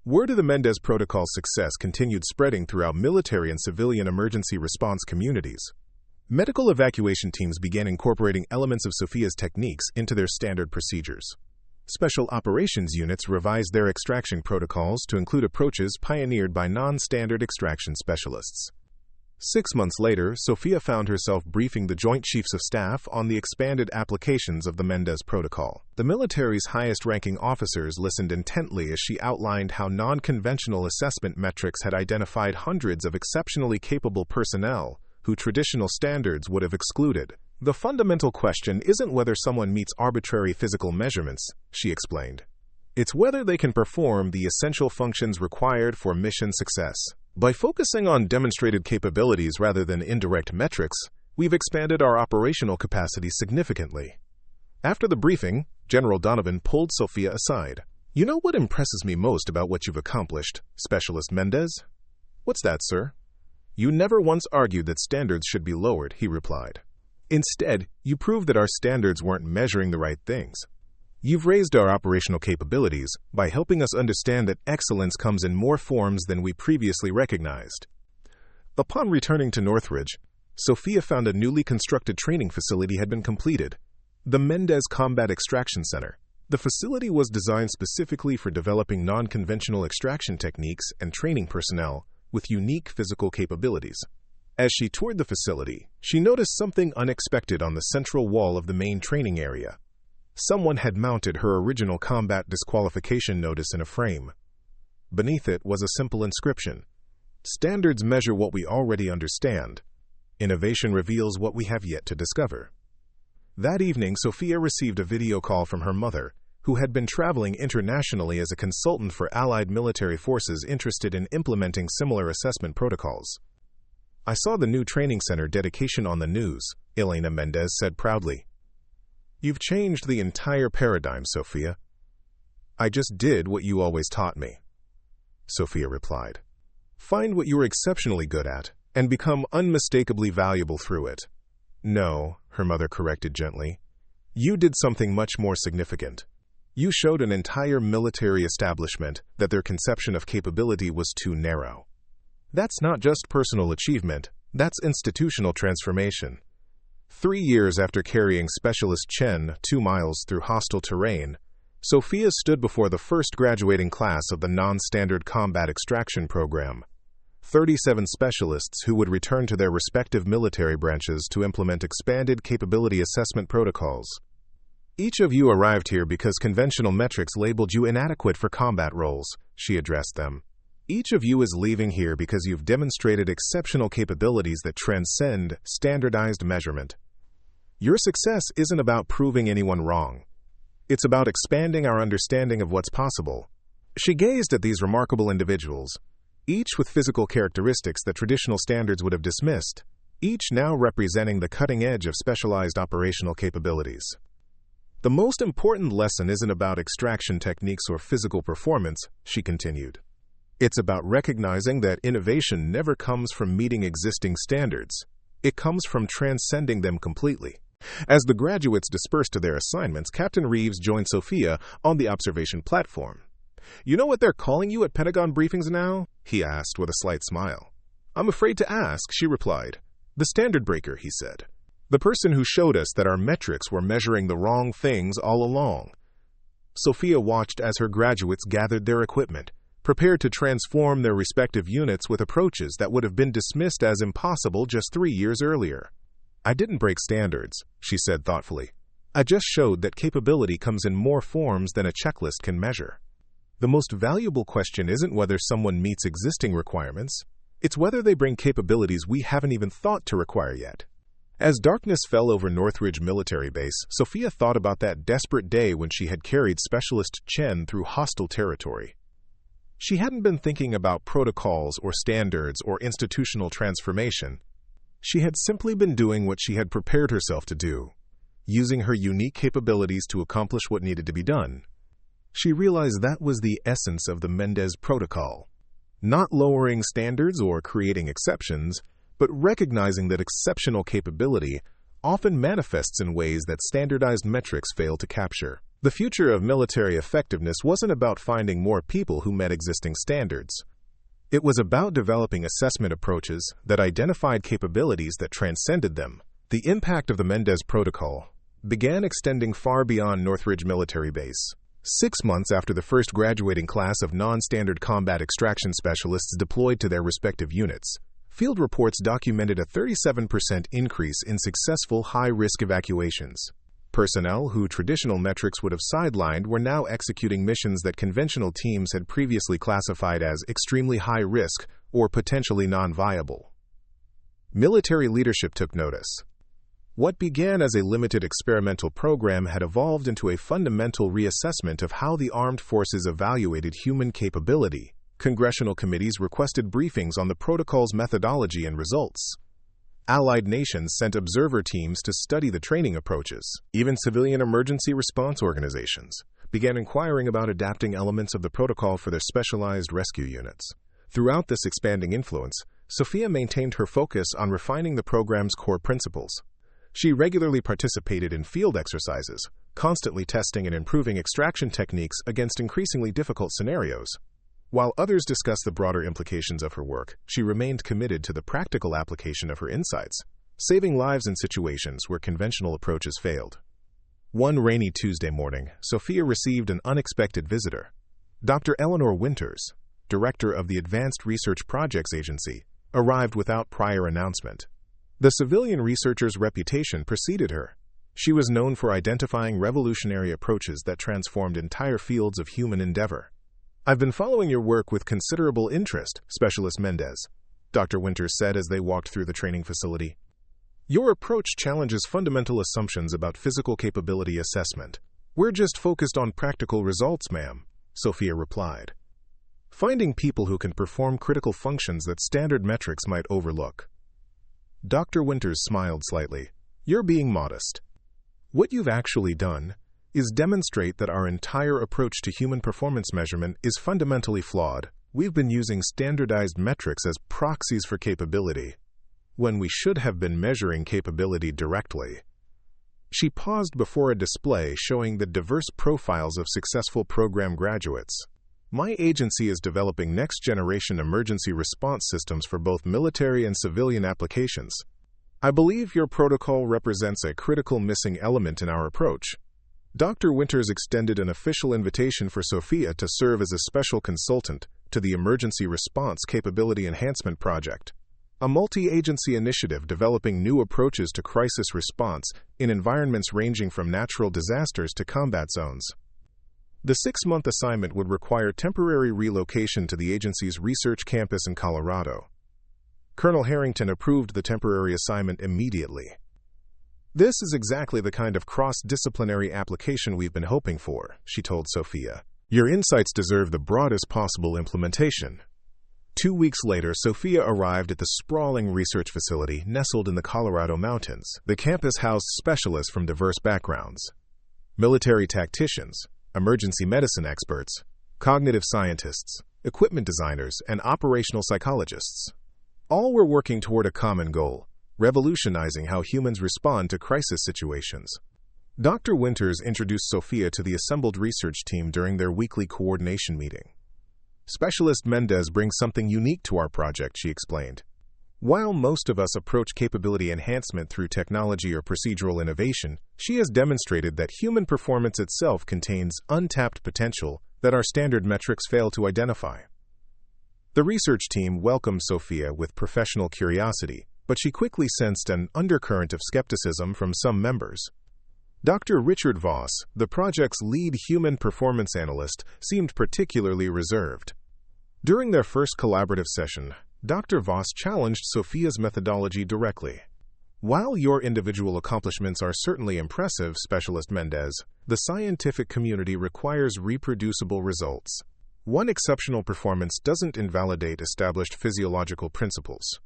Word of the Mendez Protocol's success continued spreading throughout military and civilian emergency response communities. Medical evacuation teams began incorporating elements of Sophia's techniques into their standard procedures. Special operations units revised their extraction protocols to include approaches pioneered by non-standard extraction specialists. 6 months later, Sophia found herself briefing the Joint Chiefs of Staff on the expanded applications of the Mendez Protocol. The military's highest-ranking officers listened intently as she outlined how non-conventional assessment metrics had identified hundreds of exceptionally capable personnel who traditional standards would have excluded. The fundamental question isn't whether someone meets arbitrary physical measurements, she explained. It's whether they can perform the essential functions required for mission success. By focusing on demonstrated capabilities rather than indirect metrics, we've expanded our operational capacity significantly. After the briefing, General Donovan pulled Sophia aside. You know what impresses me most about what you've accomplished, Specialist Mendez? What's that, sir? You never once argued that standards should be lowered, he replied. Instead, you proved that our standards weren't measuring the right things. You've raised our operational capabilities by helping us understand that excellence comes in more forms than we previously recognized. Upon returning to Northridge, Sophia found a newly constructed training facility had been completed, the Mendez Combat Extraction Center. The facility was designed specifically for developing non-conventional extraction techniques and training personnel with unique physical capabilities. As she toured the facility, she noticed something unexpected on the central wall of the main training area. Someone had mounted her original combat disqualification notice in a frame. Beneath it was a simple inscription. Standards measure what we already understand. Innovation reveals what we have yet to discover. That evening, Sophia received a video call from her mother, who had been traveling internationally as a consultant for Allied military forces interested in implementing similar assessment protocols. I saw the new training center dedication on the news, Elena Mendez said proudly. You've changed the entire paradigm, Sophia. I just did what you always taught me, Sophia replied. Find what you are exceptionally good at and become unmistakably valuable through it. No, her mother corrected gently. You did something much more significant. You showed an entire military establishment that their conception of capability was too narrow. That's not just personal achievement, that's institutional transformation. 3 years after carrying Specialist Chen 2 miles through hostile terrain, Sophia stood before the first graduating class of the non-standard combat extraction program. 37 specialists who would return to their respective military branches to implement expanded capability assessment protocols. Each of you arrived here because conventional metrics labeled you inadequate for combat roles, she addressed them. Each of you is leaving here because you've demonstrated exceptional capabilities that transcend standardized measurement. Your success isn't about proving anyone wrong. It's about expanding our understanding of what's possible. She gazed at these remarkable individuals, each with physical characteristics that traditional standards would have dismissed, each now representing the cutting edge of specialized operational capabilities. The most important lesson isn't about extraction techniques or physical performance, she continued. It's about recognizing that innovation never comes from meeting existing standards. It comes from transcending them completely. As the graduates dispersed to their assignments, Captain Reeves joined Sophia on the observation platform. You know what they're calling you at Pentagon briefings now? He asked with a slight smile. I'm afraid to ask, she replied. The standard breaker, he said. The person who showed us that our metrics were measuring the wrong things all along. Sophia watched as her graduates gathered their equipment, prepared to transform their respective units with approaches that would have been dismissed as impossible just 3 years earlier. I didn't break standards, she said thoughtfully. I just showed that capability comes in more forms than a checklist can measure. The most valuable question isn't whether someone meets existing requirements, it's whether they bring capabilities we haven't even thought to require yet. As darkness fell over Northridge Military Base, Sophia thought about that desperate day when she had carried Specialist Chen through hostile territory. She hadn't been thinking about protocols or standards or institutional transformation. She had simply been doing what she had prepared herself to do, using her unique capabilities to accomplish what needed to be done. She realized that was the essence of the Mendez Protocol. Not lowering standards or creating exceptions, but recognizing that exceptional capability often manifests in ways that standardized metrics fail to capture. The future of military effectiveness wasn't about finding more people who met existing standards. It was about developing assessment approaches that identified capabilities that transcended them. The impact of the Mendez Protocol began extending far beyond Northridge Military Base. 6 months after the first graduating class of non-standard combat extraction specialists deployed to their respective units, Field reports documented a 37% increase in successful high-risk evacuations. Personnel who traditional metrics would have sidelined were now executing missions that conventional teams had previously classified as extremely high risk or potentially non-viable. Military leadership took notice. What began as a limited experimental program had evolved into a fundamental reassessment of how the armed forces evaluated human capability. Congressional committees requested briefings on the protocol's methodology and results. Allied nations sent observer teams to study the training approaches. Even civilian emergency response organizations began inquiring about adapting elements of the protocol for their specialized rescue units. Throughout this expanding influence, Sophia maintained her focus on refining the program's core principles. She regularly participated in field exercises, constantly testing and improving extraction techniques against increasingly difficult scenarios. While others discussed the broader implications of her work, she remained committed to the practical application of her insights, saving lives in situations where conventional approaches failed. One rainy Tuesday morning, Sophia received an unexpected visitor. Dr. Eleanor Winters, director of the Advanced Research Projects Agency, arrived without prior announcement. The civilian researcher's reputation preceded her. She was known for identifying revolutionary approaches that transformed entire fields of human endeavor. "I've been following your work with considerable interest, Specialist Mendez," Dr. Winters said as they walked through the training facility. "Your approach challenges fundamental assumptions about physical capability assessment." "We're just focused on practical results, ma'am," Sophia replied. "Finding people who can perform critical functions that standard metrics might overlook." Dr. Winters smiled slightly. "You're being modest. What you've actually done is demonstrate that our entire approach to human performance measurement is fundamentally flawed. We've been using standardized metrics as proxies for capability, when we should have been measuring capability directly." She paused before a display showing the diverse profiles of successful program graduates. "My agency is developing next-generation emergency response systems for both military and civilian applications. I believe your protocol represents a critical missing element in our approach." Dr. Winters extended an official invitation for Sophia to serve as a special consultant to the Emergency Response Capability Enhancement Project, a multi-agency initiative developing new approaches to crisis response in environments ranging from natural disasters to combat zones. The 6-month assignment would require temporary relocation to the agency's research campus in Colorado. Colonel Harrington approved the temporary assignment immediately. "This is exactly the kind of cross-disciplinary application we've been hoping for," she told Sophia. "Your insights deserve the broadest possible implementation." 2 weeks later, Sophia arrived at the sprawling research facility nestled in the Colorado mountains. The campus housed specialists from diverse backgrounds: military tacticians, emergency medicine experts, cognitive scientists, equipment designers, and operational psychologists. All were working toward a common goal: revolutionizing how humans respond to crisis situations. Dr. Winters introduced Sophia to the assembled research team during their weekly coordination meeting. "Specialist Mendez brings something unique to our project," she explained. "While most of us approach capability enhancement through technology or procedural innovation, she has demonstrated that human performance itself contains untapped potential that our standard metrics fail to identify." The research team welcomed Sophia with professional curiosity, but she quickly sensed an undercurrent of skepticism from some members. Dr. Richard Voss, the project's lead human performance analyst, seemed particularly reserved. During their first collaborative session, Dr. Voss challenged Sophia's methodology directly. "While your individual accomplishments are certainly impressive, Specialist Mendez, the scientific community requires reproducible results. One exceptional performance doesn't invalidate established physiological principles."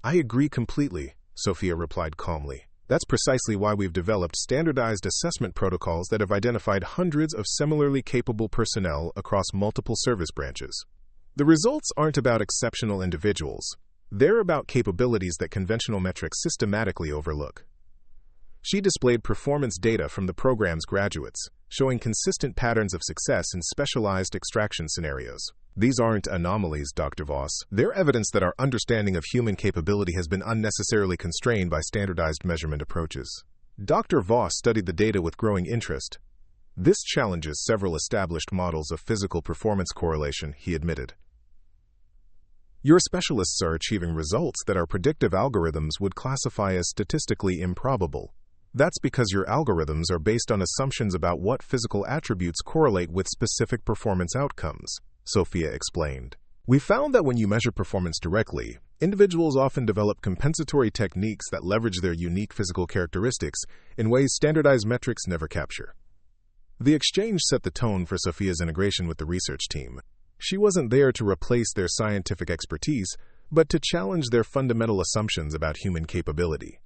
"I agree completely," Sophia replied calmly. "That's precisely why we've developed standardized assessment protocols that have identified hundreds of similarly capable personnel across multiple service branches. The results aren't about exceptional individuals. They're about capabilities that conventional metrics systematically overlook." She displayed performance data from the program's graduates, showing consistent patterns of success in specialized extraction scenarios. "These aren't anomalies, Dr. Voss. They're evidence that our understanding of human capability has been unnecessarily constrained by standardized measurement approaches." Dr. Voss studied the data with growing interest. "This challenges several established models of physical performance correlation," he admitted. Your specialists are achieving results that our predictive algorithms would classify as statistically improbable. That's because your algorithms are based on assumptions about what physical attributes correlate with specific performance outcomes, Sophia explained. We found that when you measure performance directly, individuals often develop compensatory techniques that leverage their unique physical characteristics in ways standardized metrics never capture. The exchange set the tone for Sophia's integration with the research team. She wasn't there to replace their scientific expertise, but to challenge their fundamental assumptions about human capability.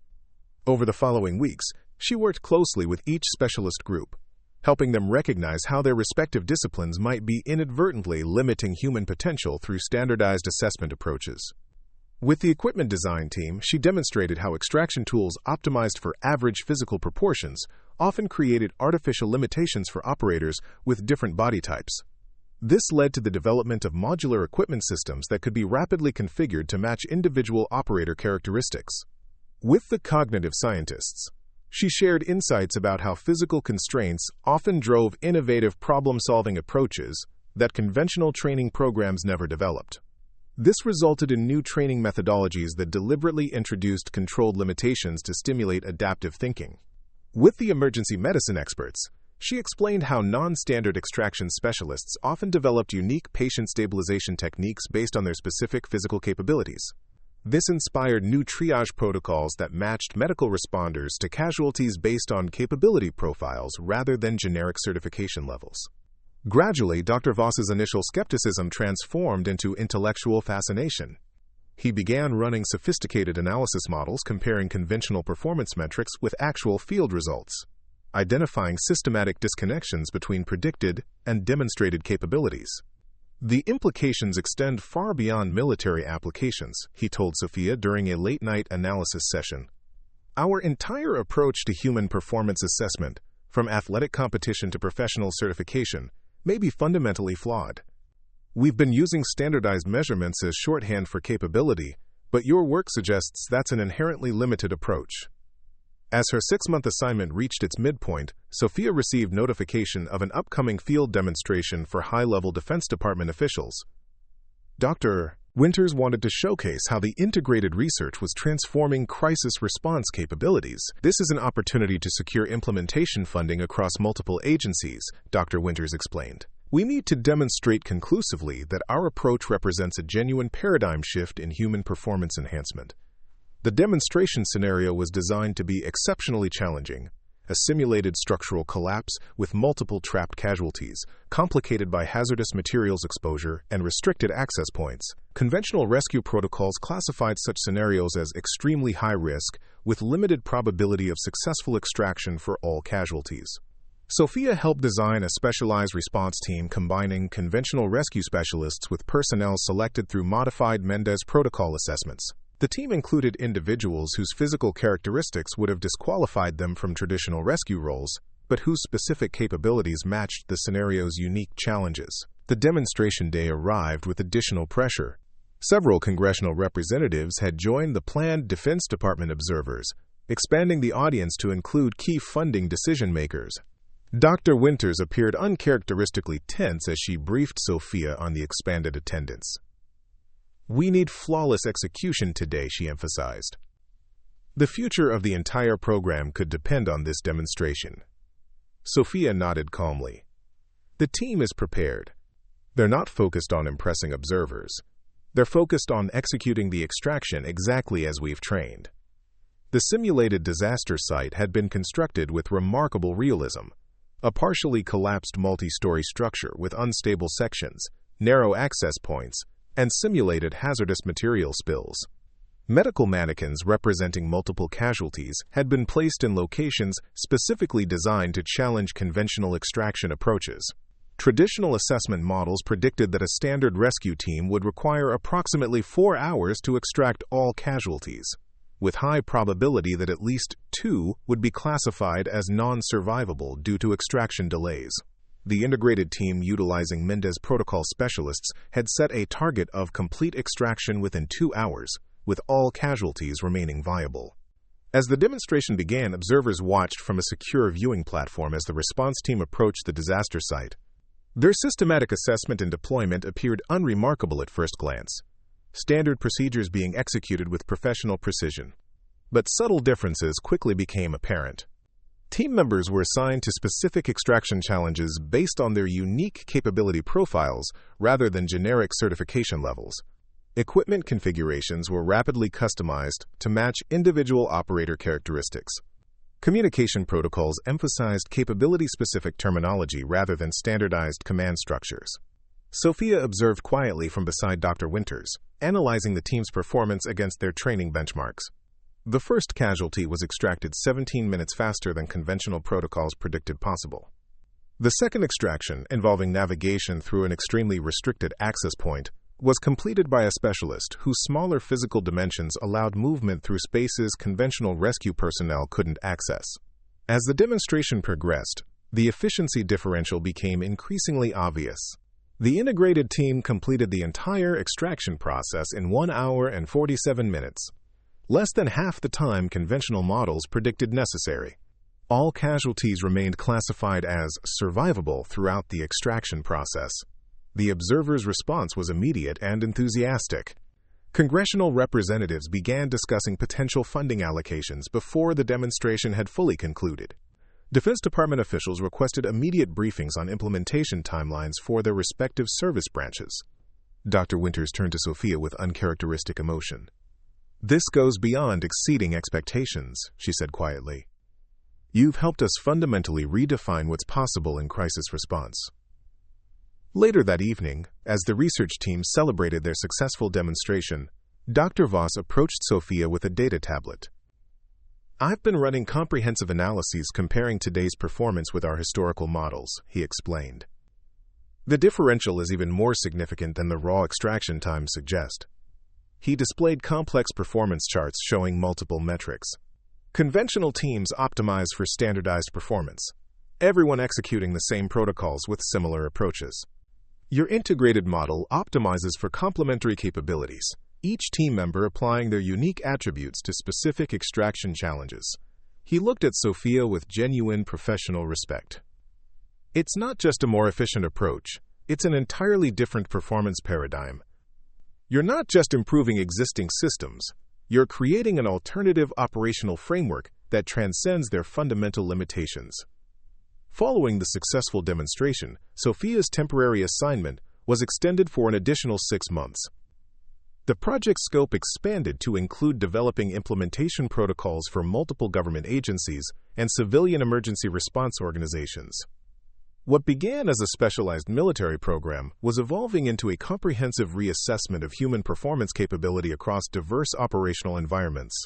Over the following weeks, she worked closely with each specialist group, helping them recognize how their respective disciplines might be inadvertently limiting human potential through standardized assessment approaches. With the equipment design team, she demonstrated how extraction tools optimized for average physical proportions often created artificial limitations for operators with different body types. This led to the development of modular equipment systems that could be rapidly configured to match individual operator characteristics. With the cognitive scientists, she shared insights about how physical constraints often drove innovative problem-solving approaches that conventional training programs never developed. This resulted in new training methodologies that deliberately introduced controlled limitations to stimulate adaptive thinking. With the emergency medicine experts, she explained how non-standard extraction specialists often developed unique patient stabilization techniques based on their specific physical capabilities. This inspired new triage protocols that matched medical responders to casualties based on capability profiles rather than generic certification levels. Gradually, Dr. Voss's initial skepticism transformed into intellectual fascination. He began running sophisticated analysis models comparing conventional performance metrics with actual field results, identifying systematic disconnections between predicted and demonstrated capabilities. The implications extend far beyond military applications, he told Sophia during a late-night analysis session. Our entire approach to human performance assessment, from athletic competition to professional certification, may be fundamentally flawed. We've been using standardized measurements as shorthand for capability, but your work suggests that's an inherently limited approach. As her 6-month assignment reached its midpoint, Sophia received notification of an upcoming field demonstration for high-level Defense Department officials. Dr. Winters wanted to showcase how the integrated research was transforming crisis response capabilities. This is an opportunity to secure implementation funding across multiple agencies, Dr. Winters explained. We need to demonstrate conclusively that our approach represents a genuine paradigm shift in human performance enhancement. The demonstration scenario was designed to be exceptionally challenging, a simulated structural collapse with multiple trapped casualties, complicated by hazardous materials exposure and restricted access points. Conventional rescue protocols classified such scenarios as extremely high risk, with limited probability of successful extraction for all casualties. Sophia helped design a specialized response team combining conventional rescue specialists with personnel selected through modified Mendez protocol assessments. The team included individuals whose physical characteristics would have disqualified them from traditional rescue roles, but whose specific capabilities matched the scenario's unique challenges. The demonstration day arrived with additional pressure. Several congressional representatives had joined the planned Defense Department observers, expanding the audience to include key funding decision-makers. Dr. Winters appeared uncharacteristically tense as she briefed Sophia on the expanded attendance. We need flawless execution today, she emphasized. The future of the entire program could depend on this demonstration. Sophia nodded calmly. The team is prepared. They're not focused on impressing observers. They're focused on executing the extraction exactly as we've trained. The simulated disaster site had been constructed with remarkable realism. A partially collapsed multi-story structure with unstable sections, narrow access points, and simulated hazardous material spills. Medical mannequins representing multiple casualties had been placed in locations specifically designed to challenge conventional extraction approaches. Traditional assessment models predicted that a standard rescue team would require approximately 4 hours to extract all casualties, with high probability that at least 2 would be classified as non-survivable due to extraction delays. The integrated team utilizing Mendez protocol specialists had set a target of complete extraction within 2 hours, with all casualties remaining viable. As the demonstration began, observers watched from a secure viewing platform as the response team approached the disaster site. Their systematic assessment and deployment appeared unremarkable at first glance. standard procedures being executed with professional precision. But subtle differences quickly became apparent. Team members were assigned to specific extraction challenges based on their unique capability profiles rather than generic certification levels. Equipment configurations were rapidly customized to match individual operator characteristics. Communication protocols emphasized capability-specific terminology rather than standardized command structures. Sophia observed quietly from beside Dr. Winters, analyzing the team's performance against their training benchmarks. The first casualty was extracted 17 minutes faster than conventional protocols predicted possible. The second extraction, involving navigation through an extremely restricted access point, was completed by a specialist whose smaller physical dimensions allowed movement through spaces conventional rescue personnel couldn't access. As the demonstration progressed, the efficiency differential became increasingly obvious. The integrated team completed the entire extraction process in 1 hour and 47 minutes, less than half the time conventional models predicted necessary. All casualties remained classified as survivable throughout the extraction process. The observers' response was immediate and enthusiastic. Congressional representatives began discussing potential funding allocations before the demonstration had fully concluded. Defense Department officials requested immediate briefings on implementation timelines for their respective service branches. Dr. Winters turned to Sophia with uncharacteristic emotion. "This goes beyond exceeding expectations," she said quietly. "You've helped us fundamentally redefine what's possible in crisis response." Later that evening, as the research team celebrated their successful demonstration, Dr. Voss approached Sophia with a data tablet. "I've been running comprehensive analyses comparing today's performance with our historical models," he explained. "The differential is even more significant than the raw extraction times suggest." He displayed complex performance charts showing multiple metrics. Conventional teams optimize for standardized performance, everyone executing the same protocols with similar approaches. Your integrated model optimizes for complementary capabilities, each team member applying their unique attributes to specific extraction challenges. He looked at Sophia with genuine professional respect. "It's not just a more efficient approach, it's an entirely different performance paradigm. You're not just improving existing systems, you're creating an alternative operational framework that transcends their fundamental limitations." Following the successful demonstration, Sophia's temporary assignment was extended for an additional 6 months. The project scope expanded to include developing implementation protocols for multiple government agencies and civilian emergency response organizations. What began as a specialized military program was evolving into a comprehensive reassessment of human performance capability across diverse operational environments.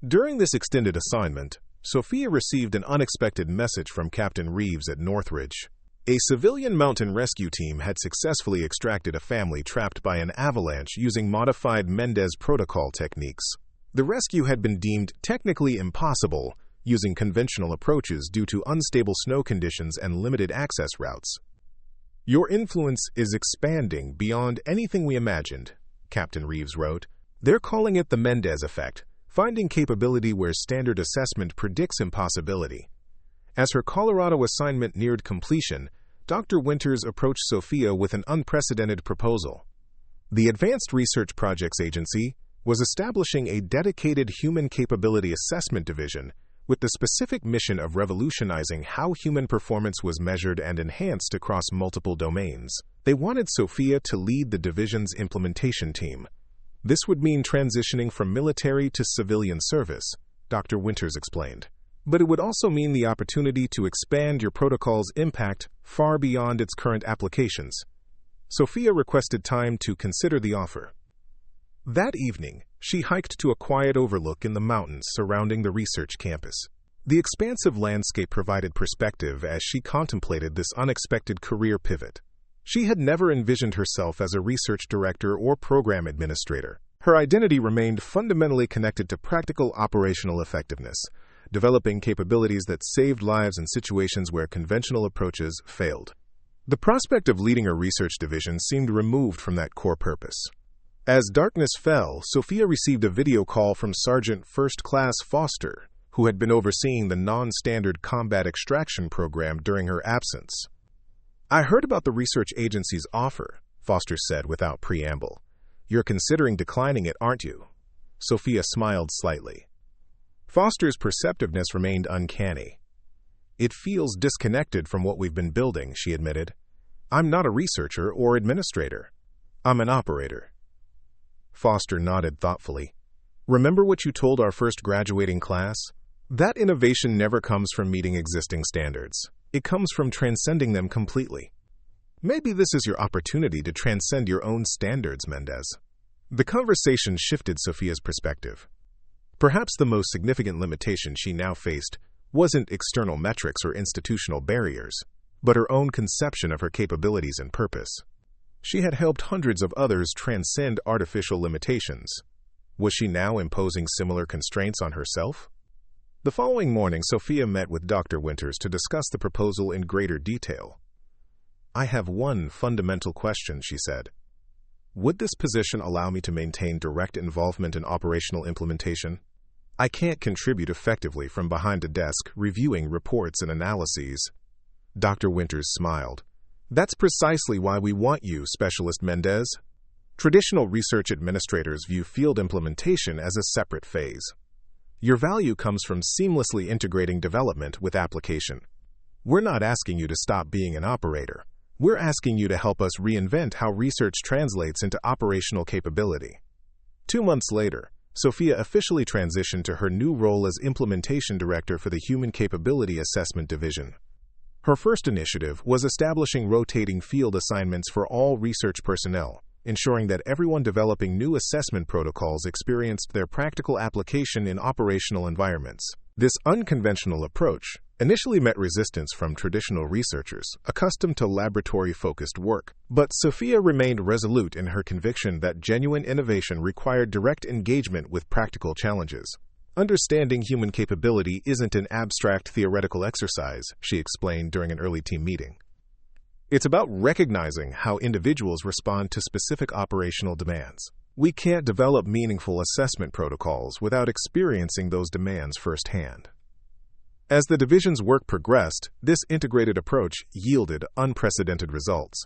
During this extended assignment, Sophia received an unexpected message from Captain Reeves at Northridge. A civilian mountain rescue team had successfully extracted a family trapped by an avalanche using modified Mendez protocol techniques. The rescue had been deemed technically impossible using conventional approaches due to unstable snow conditions and limited access routes. "Your influence is expanding beyond anything we imagined," Captain Reeves wrote. "They're calling it the Mendez effect, finding capability where standard assessment predicts impossibility." As her Colorado assignment neared completion, Dr. Winters approached Sophia with an unprecedented proposal. The Advanced Research Projects Agency was establishing a dedicated human capability assessment division with the specific mission of revolutionizing how human performance was measured and enhanced across multiple domains. They wanted Sophia to lead the division's implementation team. This would mean transitioning from military to civilian service, Dr. Winters explained. But it would also mean the opportunity to expand your protocol's impact far beyond its current applications. Sophia requested time to consider the offer. That evening, she hiked to a quiet overlook in the mountains surrounding the research campus. The expansive landscape provided perspective as she contemplated this unexpected career pivot. She had never envisioned herself as a research director or program administrator. Her identity remained fundamentally connected to practical operational effectiveness, developing capabilities that saved lives in situations where conventional approaches failed. The prospect of leading a research division seemed removed from that core purpose. As darkness fell, Sophia received a video call from Sergeant First Class Foster, who had been overseeing the non-standard combat extraction program during her absence. "I heard about the research agency's offer," Foster said without preamble. You're considering declining it, aren't you? Sophia smiled slightly. Foster's perceptiveness remained uncanny. It feels disconnected from what we've been building, she admitted. I'm not a researcher or administrator. I'm an operator. Foster nodded thoughtfully. Remember what you told our first graduating class? That innovation never comes from meeting existing standards. It comes from transcending them completely. Maybe this is your opportunity to transcend your own standards, Mendez. The conversation shifted Sophia's perspective. Perhaps the most significant limitation she now faced wasn't external metrics or institutional barriers, but her own conception of her capabilities and purpose. She had helped hundreds of others transcend artificial limitations. Was she now imposing similar constraints on herself? The following morning, Sophia met with Dr. Winters to discuss the proposal in greater detail. I have one fundamental question, she said. Would this position allow me to maintain direct involvement in operational implementation? I can't contribute effectively from behind a desk reviewing reports and analyses. Dr. Winters smiled. That's precisely why we want you, Specialist Mendez. Traditional research administrators view field implementation as a separate phase. Your value comes from seamlessly integrating development with application. We're not asking you to stop being an operator. We're asking you to help us reinvent how research translates into operational capability. 2 months later, Sophia officially transitioned to her new role as Implementation Director for the Human Capability Assessment Division. Her first initiative was establishing rotating field assignments for all research personnel, ensuring that everyone developing new assessment protocols experienced their practical application in operational environments. This unconventional approach initially met resistance from traditional researchers accustomed to laboratory-focused work, but Sophia remained resolute in her conviction that genuine innovation required direct engagement with practical challenges. Understanding human capability isn't an abstract theoretical exercise, she explained during an early team meeting. It's about recognizing how individuals respond to specific operational demands. We can't develop meaningful assessment protocols without experiencing those demands firsthand. As the division's work progressed, this integrated approach yielded unprecedented results.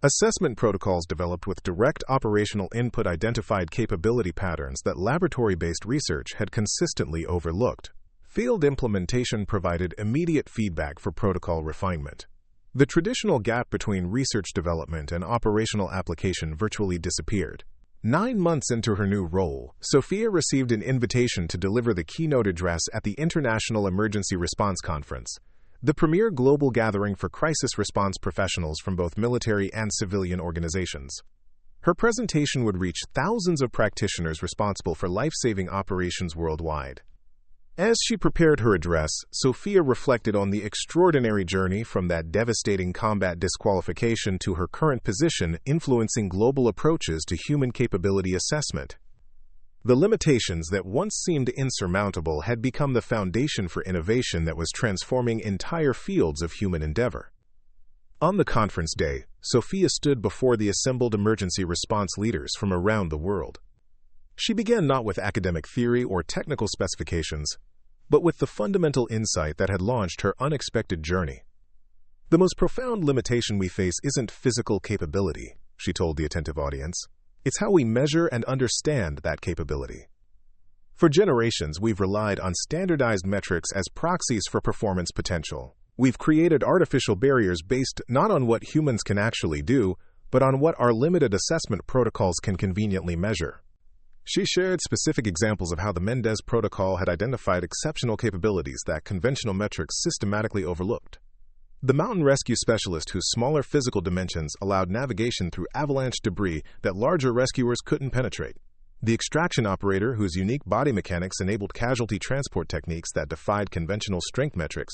Assessment protocols developed with direct operational input identified capability patterns that laboratory-based research had consistently overlooked. Field implementation provided immediate feedback for protocol refinement. The traditional gap between research development and operational application virtually disappeared. 9 months into her new role, Sophia received an invitation to deliver the keynote address at the International Emergency Response Conference, the premier global gathering for crisis response professionals from both military and civilian organizations. Her presentation would reach thousands of practitioners responsible for life-saving operations worldwide. As she prepared her address, Sophia reflected on the extraordinary journey from that devastating combat disqualification to her current position influencing global approaches to human capability assessment. The limitations that once seemed insurmountable had become the foundation for innovation that was transforming entire fields of human endeavor. On the conference day, Sophia stood before the assembled emergency response leaders from around the world. She began not with academic theory or technical specifications, but with the fundamental insight that had launched her unexpected journey. The most profound limitation we face isn't physical capability, she told the attentive audience. It's how we measure and understand that capability. For generations, we've relied on standardized metrics as proxies for performance potential. We've created artificial barriers based not on what humans can actually do, but on what our limited assessment protocols can conveniently measure. She shared specific examples of how the Mendez protocol had identified exceptional capabilities that conventional metrics systematically overlooked. The mountain rescue specialist whose smaller physical dimensions allowed navigation through avalanche debris that larger rescuers couldn't penetrate. The extraction operator whose unique body mechanics enabled casualty transport techniques that defied conventional strength metrics.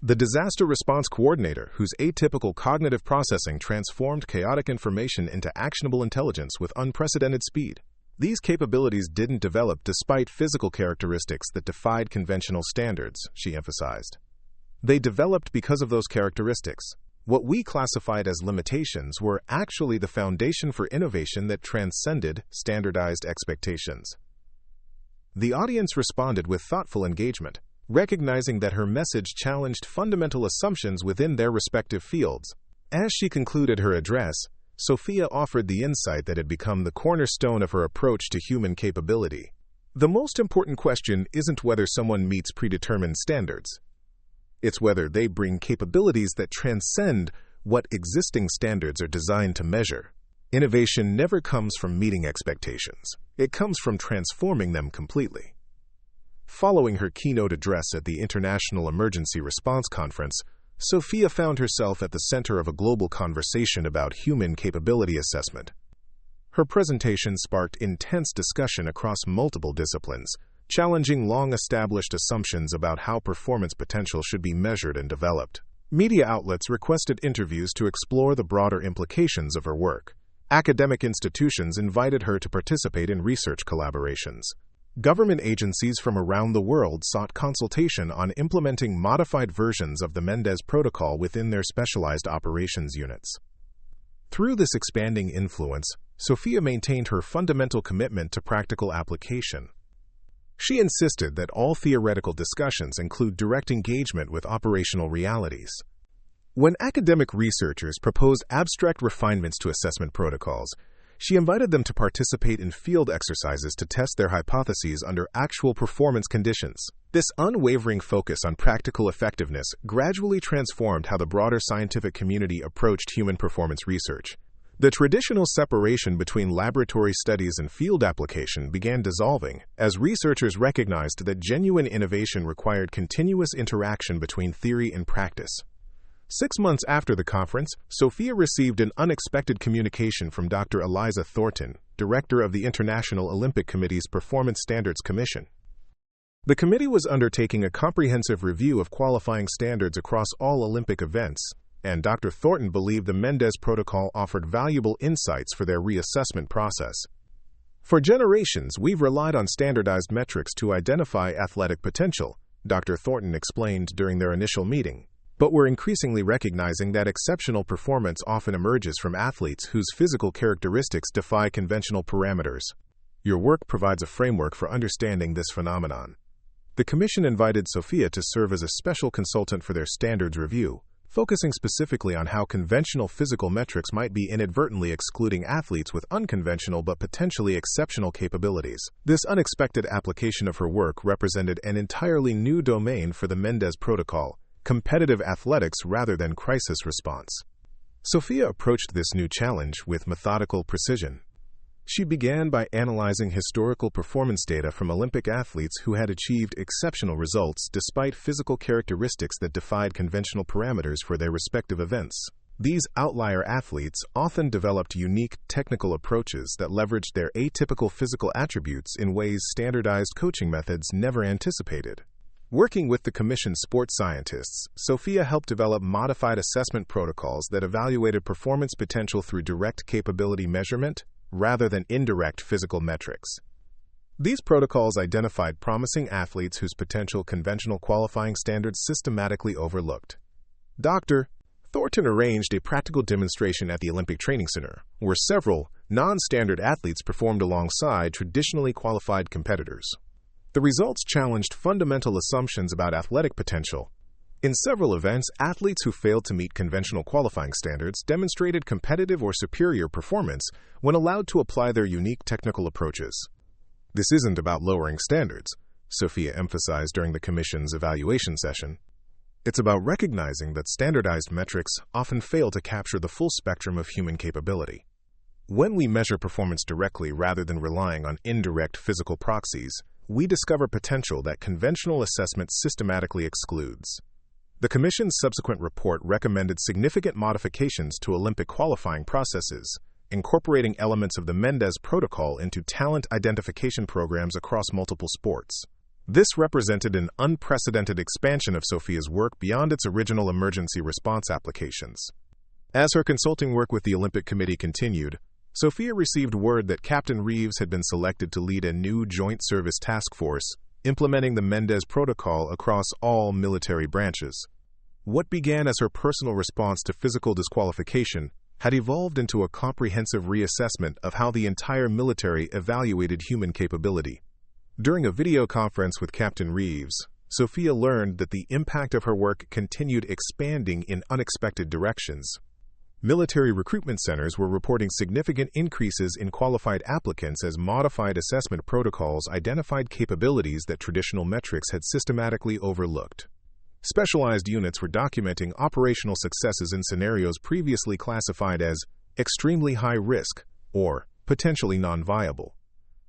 The disaster response coordinator whose atypical cognitive processing transformed chaotic information into actionable intelligence with unprecedented speed. These capabilities didn't develop despite physical characteristics that defied conventional standards, she emphasized. They developed because of those characteristics. What we classified as limitations were actually the foundation for innovation that transcended standardized expectations. The audience responded with thoughtful engagement, recognizing that her message challenged fundamental assumptions within their respective fields. As she concluded her address, Sophia offered the insight that had become the cornerstone of her approach to human capability. The most important question isn't whether someone meets predetermined standards. It's whether they bring capabilities that transcend what existing standards are designed to measure. Innovation never comes from meeting expectations. It comes from transforming them completely. Following her keynote address at the International Emergency Response Conference, Sophia found herself at the center of a global conversation about human capability assessment. Her presentation sparked intense discussion across multiple disciplines, challenging long-established assumptions about how performance potential should be measured and developed. Media outlets requested interviews to explore the broader implications of her work. Academic institutions invited her to participate in research collaborations. Government agencies from around the world sought consultation on implementing modified versions of the Mendez Protocol within their specialized operations units. Through this expanding influence, Sophia maintained her fundamental commitment to practical application. She insisted that all theoretical discussions include direct engagement with operational realities. When academic researchers proposed abstract refinements to assessment protocols, she invited them to participate in field exercises to test their hypotheses under actual performance conditions. This unwavering focus on practical effectiveness gradually transformed how the broader scientific community approached human performance research. The traditional separation between laboratory studies and field application began dissolving as researchers recognized that genuine innovation required continuous interaction between theory and practice. 6 months after the conference, Sophia received an unexpected communication from Dr. Eliza Thornton, director of the International Olympic Committee's Performance Standards Commission. The committee was undertaking a comprehensive review of qualifying standards across all Olympic events, and Dr. Thornton believed the Mendez Protocol offered valuable insights for their reassessment process. For generations, we've relied on standardized metrics to identify athletic potential, Dr. Thornton explained during their initial meeting. But we're increasingly recognizing that exceptional performance often emerges from athletes whose physical characteristics defy conventional parameters. Your work provides a framework for understanding this phenomenon. The Commission invited Sophia to serve as a special consultant for their standards review, focusing specifically on how conventional physical metrics might be inadvertently excluding athletes with unconventional but potentially exceptional capabilities. This unexpected application of her work represented an entirely new domain for the Mendez Protocol: competitive athletics rather than crisis response. Sophia approached this new challenge with methodical precision. She began by analyzing historical performance data from Olympic athletes who had achieved exceptional results despite physical characteristics that defied conventional parameters for their respective events. These outlier athletes often developed unique technical approaches that leveraged their atypical physical attributes in ways standardized coaching methods never anticipated. Working with the Commission's sports scientists, Sophia helped develop modified assessment protocols that evaluated performance potential through direct capability measurement rather than indirect physical metrics. These protocols identified promising athletes whose potential conventional qualifying standards systematically overlooked. Dr. Thornton arranged a practical demonstration at the Olympic Training Center, where several non-standard athletes performed alongside traditionally qualified competitors. The results challenged fundamental assumptions about athletic potential. In several events, athletes who failed to meet conventional qualifying standards demonstrated competitive or superior performance when allowed to apply their unique technical approaches. This isn't about lowering standards, Sophia emphasized during the Commission's evaluation session. It's about recognizing that standardized metrics often fail to capture the full spectrum of human capability. When we measure performance directly rather than relying on indirect physical proxies, we discover potential that conventional assessment systematically excludes. The Commission's subsequent report recommended significant modifications to Olympic qualifying processes, incorporating elements of the Mendez Protocol into talent identification programs across multiple sports. This represented an unprecedented expansion of Sophia's work beyond its original emergency response applications. As her consulting work with the Olympic Committee continued, Sophia received word that Captain Reeves had been selected to lead a new Joint Service Task Force, implementing the Mendez Protocol across all military branches. What began as her personal response to physical disqualification had evolved into a comprehensive reassessment of how the entire military evaluated human capability. During a video conference with Captain Reeves, Sophia learned that the impact of her work continued expanding in unexpected directions. Military recruitment centers were reporting significant increases in qualified applicants as modified assessment protocols identified capabilities that traditional metrics had systematically overlooked. Specialized units were documenting operational successes in scenarios previously classified as extremely high risk or potentially non-viable.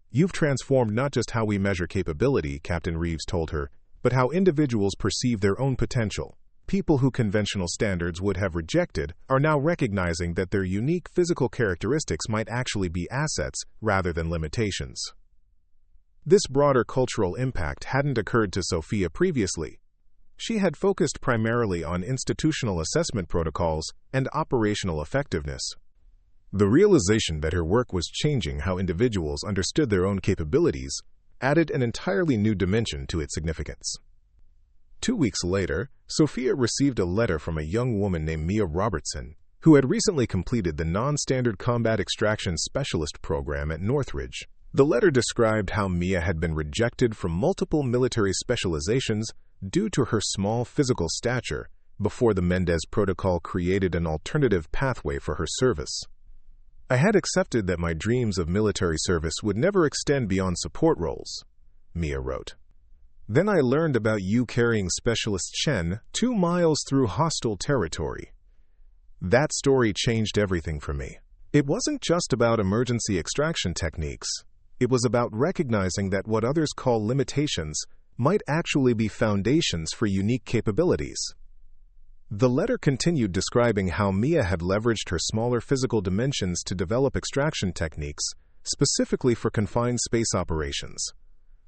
"You've transformed not just how we measure capability," Captain Reeves told her, "but how individuals perceive their own potential. People who conventional standards would have rejected are now recognizing that their unique physical characteristics might actually be assets rather than limitations." This broader cultural impact hadn't occurred to Sophia previously. She had focused primarily on institutional assessment protocols and operational effectiveness. The realization that her work was changing how individuals understood their own capabilities added an entirely new dimension to its significance. 2 weeks later, Sophia received a letter from a young woman named Mia Robertson, who had recently completed the non-standard combat extraction specialist program at Northridge. The letter described how Mia had been rejected from multiple military specializations due to her small physical stature before the Mendez protocol created an alternative pathway for her service. "I had accepted that my dreams of military service would never extend beyond support roles," Mia wrote. "Then I learned about you carrying Specialist Chen 2 miles through hostile territory. That story changed everything for me. It wasn't just about emergency extraction techniques. It was about recognizing that what others call limitations might actually be foundations for unique capabilities." The letter continued describing how Mia had leveraged her smaller physical dimensions to develop extraction techniques specifically for confined space operations,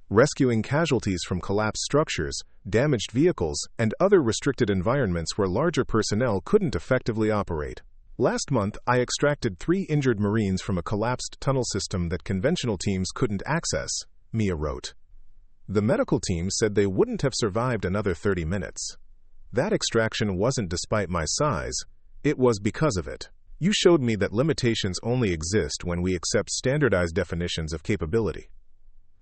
rescuing casualties from collapsed structures, damaged vehicles, and other restricted environments where larger personnel couldn't effectively operate. "Last month, I extracted 3 injured Marines from a collapsed tunnel system that conventional teams couldn't access," Mia wrote. "The medical team said they wouldn't have survived another 30 minutes. That extraction wasn't despite my size, it was because of it. You showed me that limitations only exist when we accept standardized definitions of capability."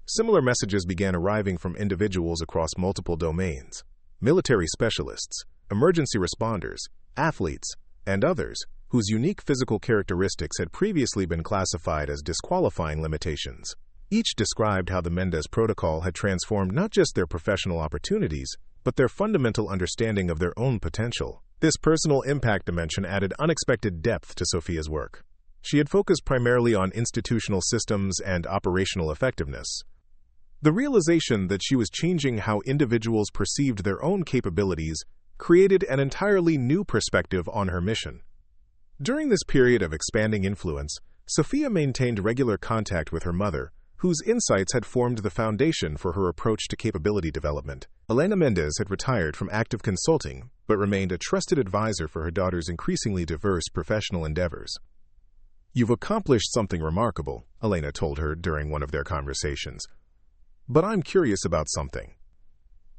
Similar messages began arriving from individuals across multiple domains: military specialists, emergency responders, athletes, and others whose unique physical characteristics had previously been classified as disqualifying limitations. Each described how the Mendez protocol had transformed not just their professional opportunities, but their fundamental understanding of their own potential. This personal impact dimension added unexpected depth to Sophia's work. She had focused primarily on institutional systems and operational effectiveness. The realization that she was changing how individuals perceived their own capabilities created an entirely new perspective on her mission. During this period of expanding influence, Sophia maintained regular contact with her mother, whose insights had formed the foundation for her approach to capability development. Elena Mendez had retired from active consulting, but remained a trusted advisor for her daughter's increasingly diverse professional endeavors. "You've accomplished something remarkable," Elena told her during one of their conversations. "But I'm curious about something.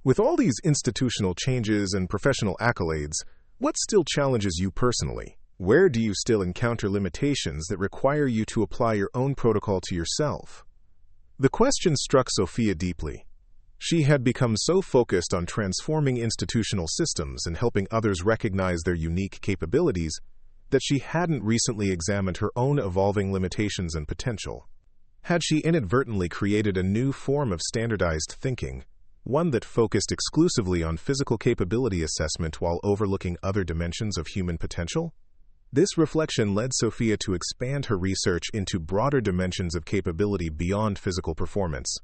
With all these institutional changes and professional accolades, what still challenges you personally? Where do you still encounter limitations that require you to apply your own protocol to yourself?" The question struck Sophia deeply. She had become so focused on transforming institutional systems and helping others recognize their unique capabilities that she hadn't recently examined her own evolving limitations and potential. Had she inadvertently created a new form of standardized thinking, one that focused exclusively on physical capability assessment while overlooking other dimensions of human potential? This reflection led Sophia to expand her research into broader dimensions of capability beyond physical performance.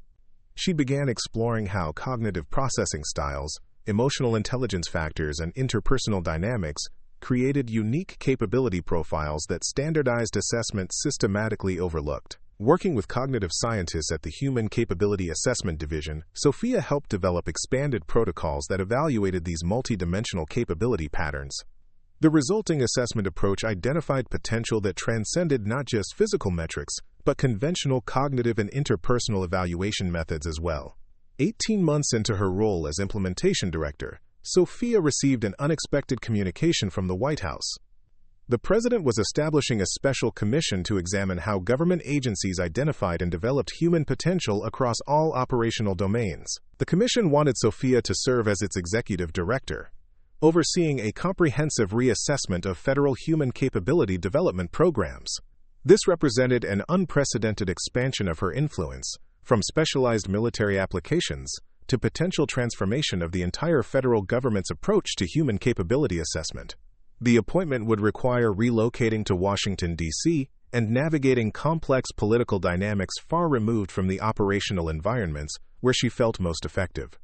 She began exploring how cognitive processing styles, emotional intelligence factors, and interpersonal dynamics created unique capability profiles that standardized assessment systematically overlooked. Working with cognitive scientists at the Human Capability Assessment Division, Sophia helped develop expanded protocols that evaluated these multidimensional capability patterns. The resulting assessment approach identified potential that transcended not just physical metrics, but conventional cognitive and interpersonal evaluation methods as well. 18 months into her role as implementation director, Sophia received an unexpected communication from the White House. The president was establishing a special commission to examine how government agencies identified and developed human potential across all operational domains. The commission wanted Sophia to serve as its executive director, overseeing a comprehensive reassessment of federal human capability development programs. This represented an unprecedented expansion of her influence, from specialized military applications to potential transformation of the entire federal government's approach to human capability assessment. The appointment would require relocating to Washington, D.C., and navigating complex political dynamics far removed from the operational environments where she felt most effective.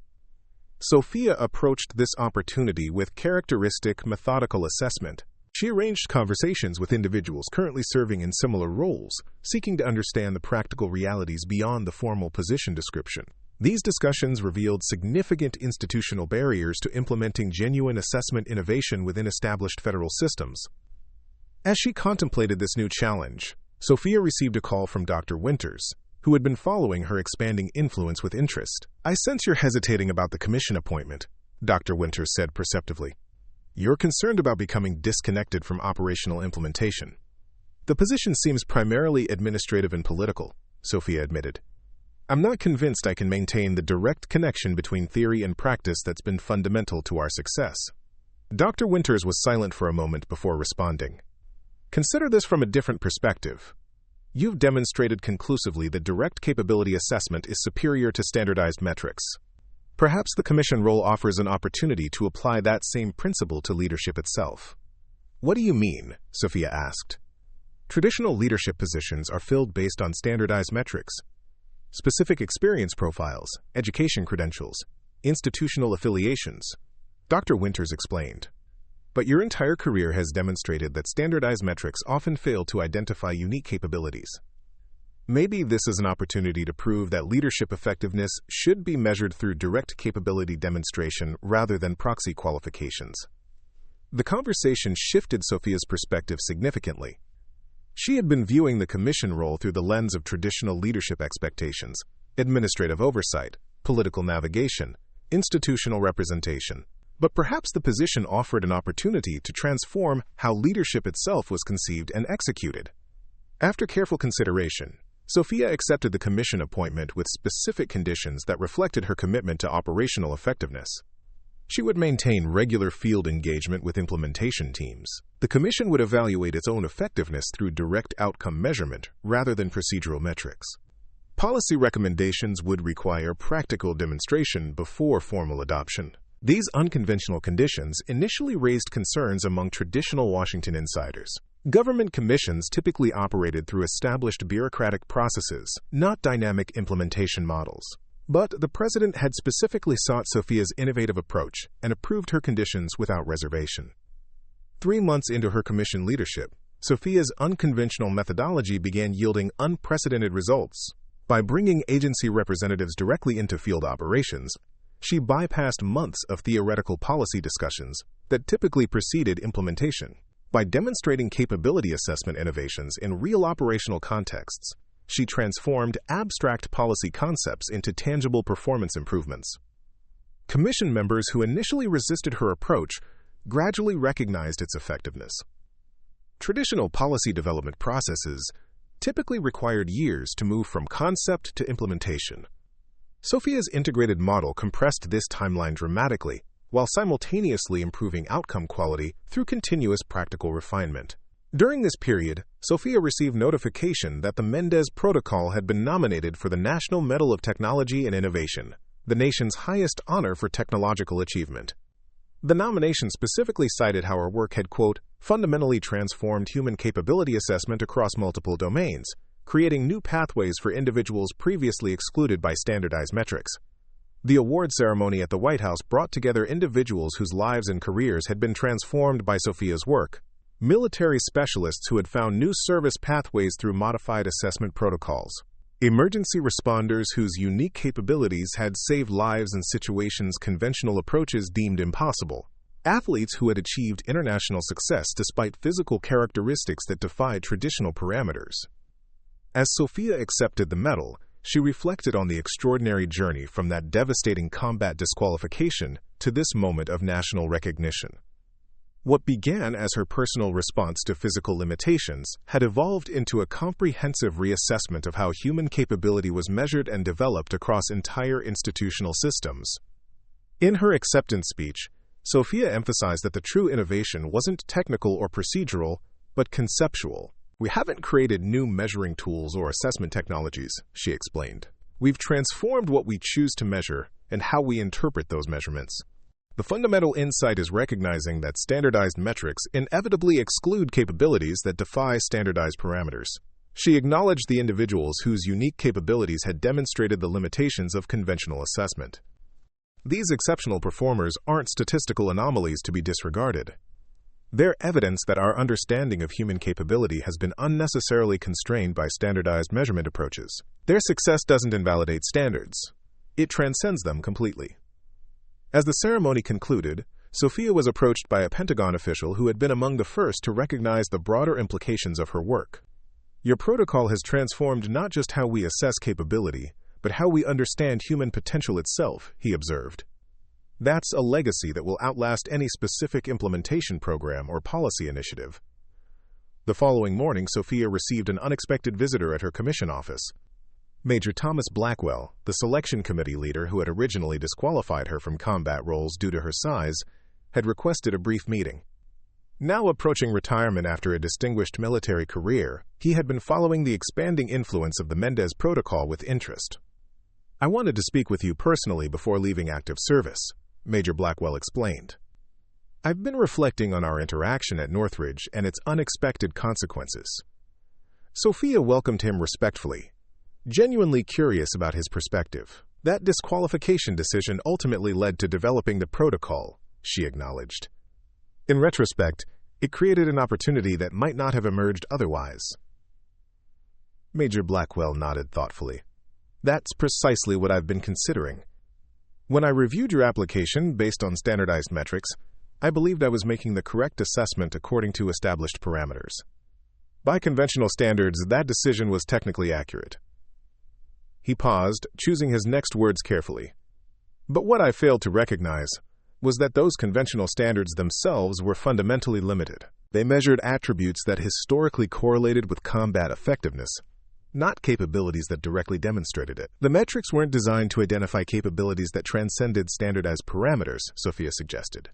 Sophia approached this opportunity with characteristic, methodical assessment. She arranged conversations with individuals currently serving in similar roles, seeking to understand the practical realities beyond the formal position description. These discussions revealed significant institutional barriers to implementing genuine assessment innovation within established federal systems. As she contemplated this new challenge, Sophia received a call from Dr. Winters, who had been following her expanding influence with interest. "I sense you're hesitating about the commission appointment," Dr. Winters said perceptively. "You're concerned about becoming disconnected from operational implementation." "The position seems primarily administrative and political," Sophia admitted. "I'm not convinced I can maintain the direct connection between theory and practice that's been fundamental to our success." Dr. Winters was silent for a moment before responding. "Consider this from a different perspective. You've demonstrated conclusively that direct capability assessment is superior to standardized metrics. Perhaps the commission role offers an opportunity to apply that same principle to leadership itself." "What do you mean?" Sophia asked. "Traditional leadership positions are filled based on standardized metrics, specific experience profiles, education credentials, institutional affiliations," Dr. Winters explained. "But your entire career has demonstrated that standardized metrics often fail to identify unique capabilities. Maybe this is an opportunity to prove that leadership effectiveness should be measured through direct capability demonstration rather than proxy qualifications." The conversation shifted Sophia's perspective significantly. She had been viewing the commission role through the lens of traditional leadership expectations, administrative oversight, political navigation, institutional representation. But perhaps the position offered an opportunity to transform how leadership itself was conceived and executed. After careful consideration, Sophia accepted the commission appointment with specific conditions that reflected her commitment to operational effectiveness. She would maintain regular field engagement with implementation teams. The commission would evaluate its own effectiveness through direct outcome measurement rather than procedural metrics. Policy recommendations would require practical demonstration before formal adoption. These unconventional conditions initially raised concerns among traditional Washington insiders. Government commissions typically operated through established bureaucratic processes, not dynamic implementation models. But the president had specifically sought Sophia's innovative approach and approved her conditions without reservation. 3 months into her commission leadership, Sophia's unconventional methodology began yielding unprecedented results. By bringing agency representatives directly into field operations, she bypassed months of theoretical policy discussions that typically preceded implementation. By demonstrating capability assessment innovations in real operational contexts, she transformed abstract policy concepts into tangible performance improvements. Commission members who initially resisted her approach gradually recognized its effectiveness. Traditional policy development processes typically required years to move from concept to implementation. Sophia's integrated model compressed this timeline dramatically, while simultaneously improving outcome quality through continuous practical refinement. During this period, Sophia received notification that the Mendez Protocol had been nominated for the National Medal of Technology and Innovation, the nation's highest honor for technological achievement. The nomination specifically cited how her work had, quote, "fundamentally transformed human capability assessment across multiple domains, creating new pathways for individuals previously excluded by standardized metrics." The award ceremony at the White House brought together individuals whose lives and careers had been transformed by Sophia's work. Military specialists who had found new service pathways through modified assessment protocols. Emergency responders whose unique capabilities had saved lives in situations conventional approaches deemed impossible. Athletes who had achieved international success despite physical characteristics that defied traditional parameters. As Sophia accepted the medal, she reflected on the extraordinary journey from that devastating combat disqualification to this moment of national recognition. What began as her personal response to physical limitations had evolved into a comprehensive reassessment of how human capability was measured and developed across entire institutional systems. In her acceptance speech, Sophia emphasized that the true innovation wasn't technical or procedural, but conceptual. "We haven't created new measuring tools or assessment technologies," she explained. "We've transformed what we choose to measure and how we interpret those measurements." The fundamental insight is recognizing that standardized metrics inevitably exclude capabilities that defy standardized parameters. She acknowledged the individuals whose unique capabilities had demonstrated the limitations of conventional assessment. These exceptional performers aren't statistical anomalies to be disregarded. They're evidence that our understanding of human capability has been unnecessarily constrained by standardized measurement approaches. Their success doesn't invalidate standards. It transcends them completely. As the ceremony concluded, Sophia was approached by a Pentagon official who had been among the first to recognize the broader implications of her work. "Your protocol has transformed not just how we assess capability, but how we understand human potential itself," he observed. "That's a legacy that will outlast any specific implementation program or policy initiative." The following morning, Sophia received an unexpected visitor at her commission office. Major Thomas Blackwell, the selection committee leader who had originally disqualified her from combat roles due to her size, had requested a brief meeting. Now approaching retirement after a distinguished military career, he had been following the expanding influence of the Mendez Protocol with interest. "I wanted to speak with you personally before leaving active service," Major Blackwell explained. "I've been reflecting on our interaction at Northridge and its unexpected consequences." Sophia welcomed him respectfully, genuinely curious about his perspective. "That disqualification decision ultimately led to developing the protocol," she acknowledged. "In retrospect, it created an opportunity that might not have emerged otherwise." Major Blackwell nodded thoughtfully. "That's precisely what I've been considering. When I reviewed your application based on standardized metrics, I believed I was making the correct assessment according to established parameters. By conventional standards, that decision was technically accurate." He paused, choosing his next words carefully. "But what I failed to recognize was that those conventional standards themselves were fundamentally limited. They measured attributes that historically correlated with combat effectiveness, not capabilities that directly demonstrated it. The metrics weren't designed to identify capabilities that transcended standardized parameters," Sophia suggested.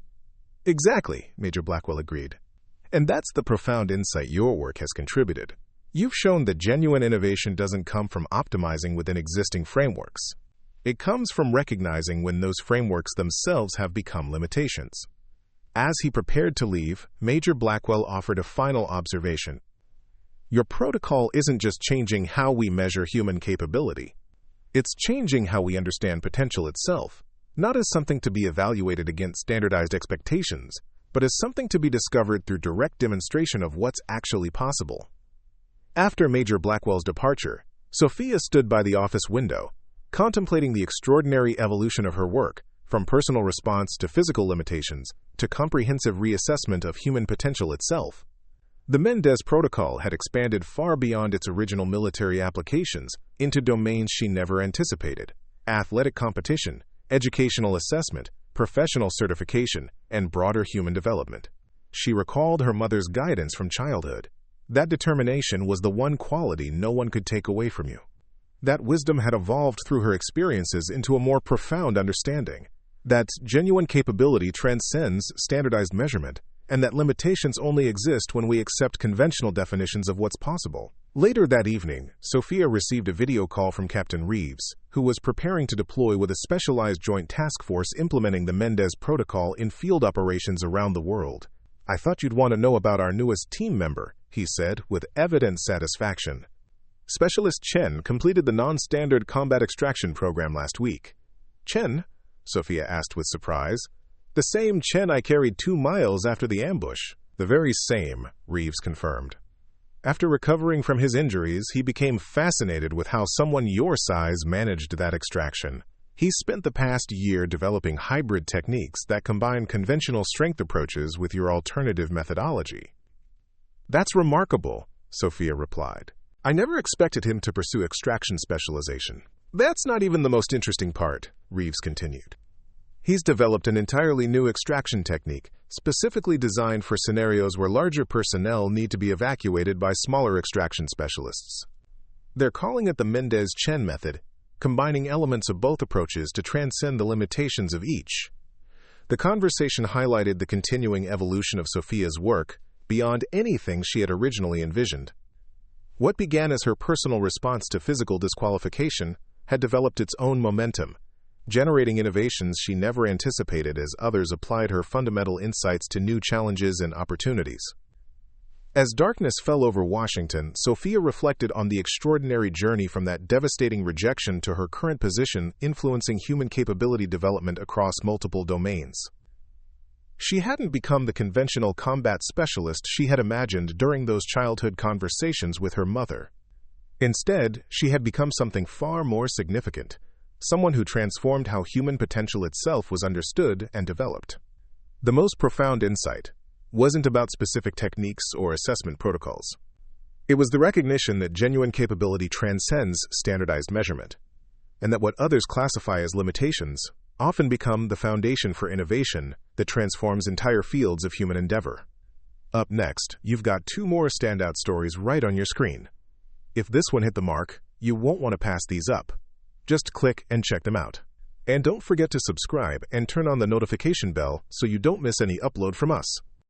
"Exactly," Major Blackwell agreed. "And that's the profound insight your work has contributed. You've shown that genuine innovation doesn't come from optimizing within existing frameworks. It comes from recognizing when those frameworks themselves have become limitations." As he prepared to leave, Major Blackwell offered a final observation. "Your protocol isn't just changing how we measure human capability. It's changing how we understand potential itself, not as something to be evaluated against standardized expectations, but as something to be discovered through direct demonstration of what's actually possible." After Major Blackwell's departure, Sophia stood by the office window, contemplating the extraordinary evolution of her work, from personal response to physical limitations to comprehensive reassessment of human potential itself. The Mendez Protocol had expanded far beyond its original military applications into domains she never anticipated: athletic competition, educational assessment, professional certification, and broader human development. She recalled her mother's guidance from childhood. That determination was the one quality no one could take away from you. That wisdom had evolved through her experiences into a more profound understanding that genuine capability transcends standardized measurement, and that limitations only exist when we accept conventional definitions of what's possible. Later that evening, Sophia received a video call from Captain Reeves, who was preparing to deploy with a specialized joint task force implementing the Mendez Protocol in field operations around the world. "I thought you'd want to know about our newest team member," he said, with evident satisfaction. "Specialist Chen completed the non-standard combat extraction program last week." "Chen?" Sophia asked with surprise. "The same Chen I carried 2 miles after the ambush." "The very same," Reeves confirmed. "After recovering from his injuries, he became fascinated with how someone your size managed that extraction. He spent the past year developing hybrid techniques that combine conventional strength approaches with your alternative methodology." "That's remarkable," Sophia replied. "I never expected him to pursue extraction specialization." "That's not even the most interesting part," Reeves continued. "He's developed an entirely new extraction technique, specifically designed for scenarios where larger personnel need to be evacuated by smaller extraction specialists. They're calling it the Mendez-Chen method, combining elements of both approaches to transcend the limitations of each." The conversation highlighted the continuing evolution of Sophia's work beyond anything she had originally envisioned. What began as her personal response to physical disqualification had developed its own momentum, generating innovations she never anticipated as others applied her fundamental insights to new challenges and opportunities. As darkness fell over Washington, Sophia reflected on the extraordinary journey from that devastating rejection to her current position, influencing human capability development across multiple domains. She hadn't become the conventional combat specialist she had imagined during those childhood conversations with her mother. Instead, she had become something far more significant, someone who transformed how human potential itself was understood and developed. The most profound insight wasn't about specific techniques or assessment protocols. It was the recognition that genuine capability transcends standardized measurement, and that what others classify as limitations often become the foundation for innovation that transforms entire fields of human endeavor. Up next, you've got 2 more standout stories right on your screen. If this one hit the mark, you won't want to pass these up. Just click and check them out. And don't forget to subscribe and turn on the notification bell so you don't miss any upload from us.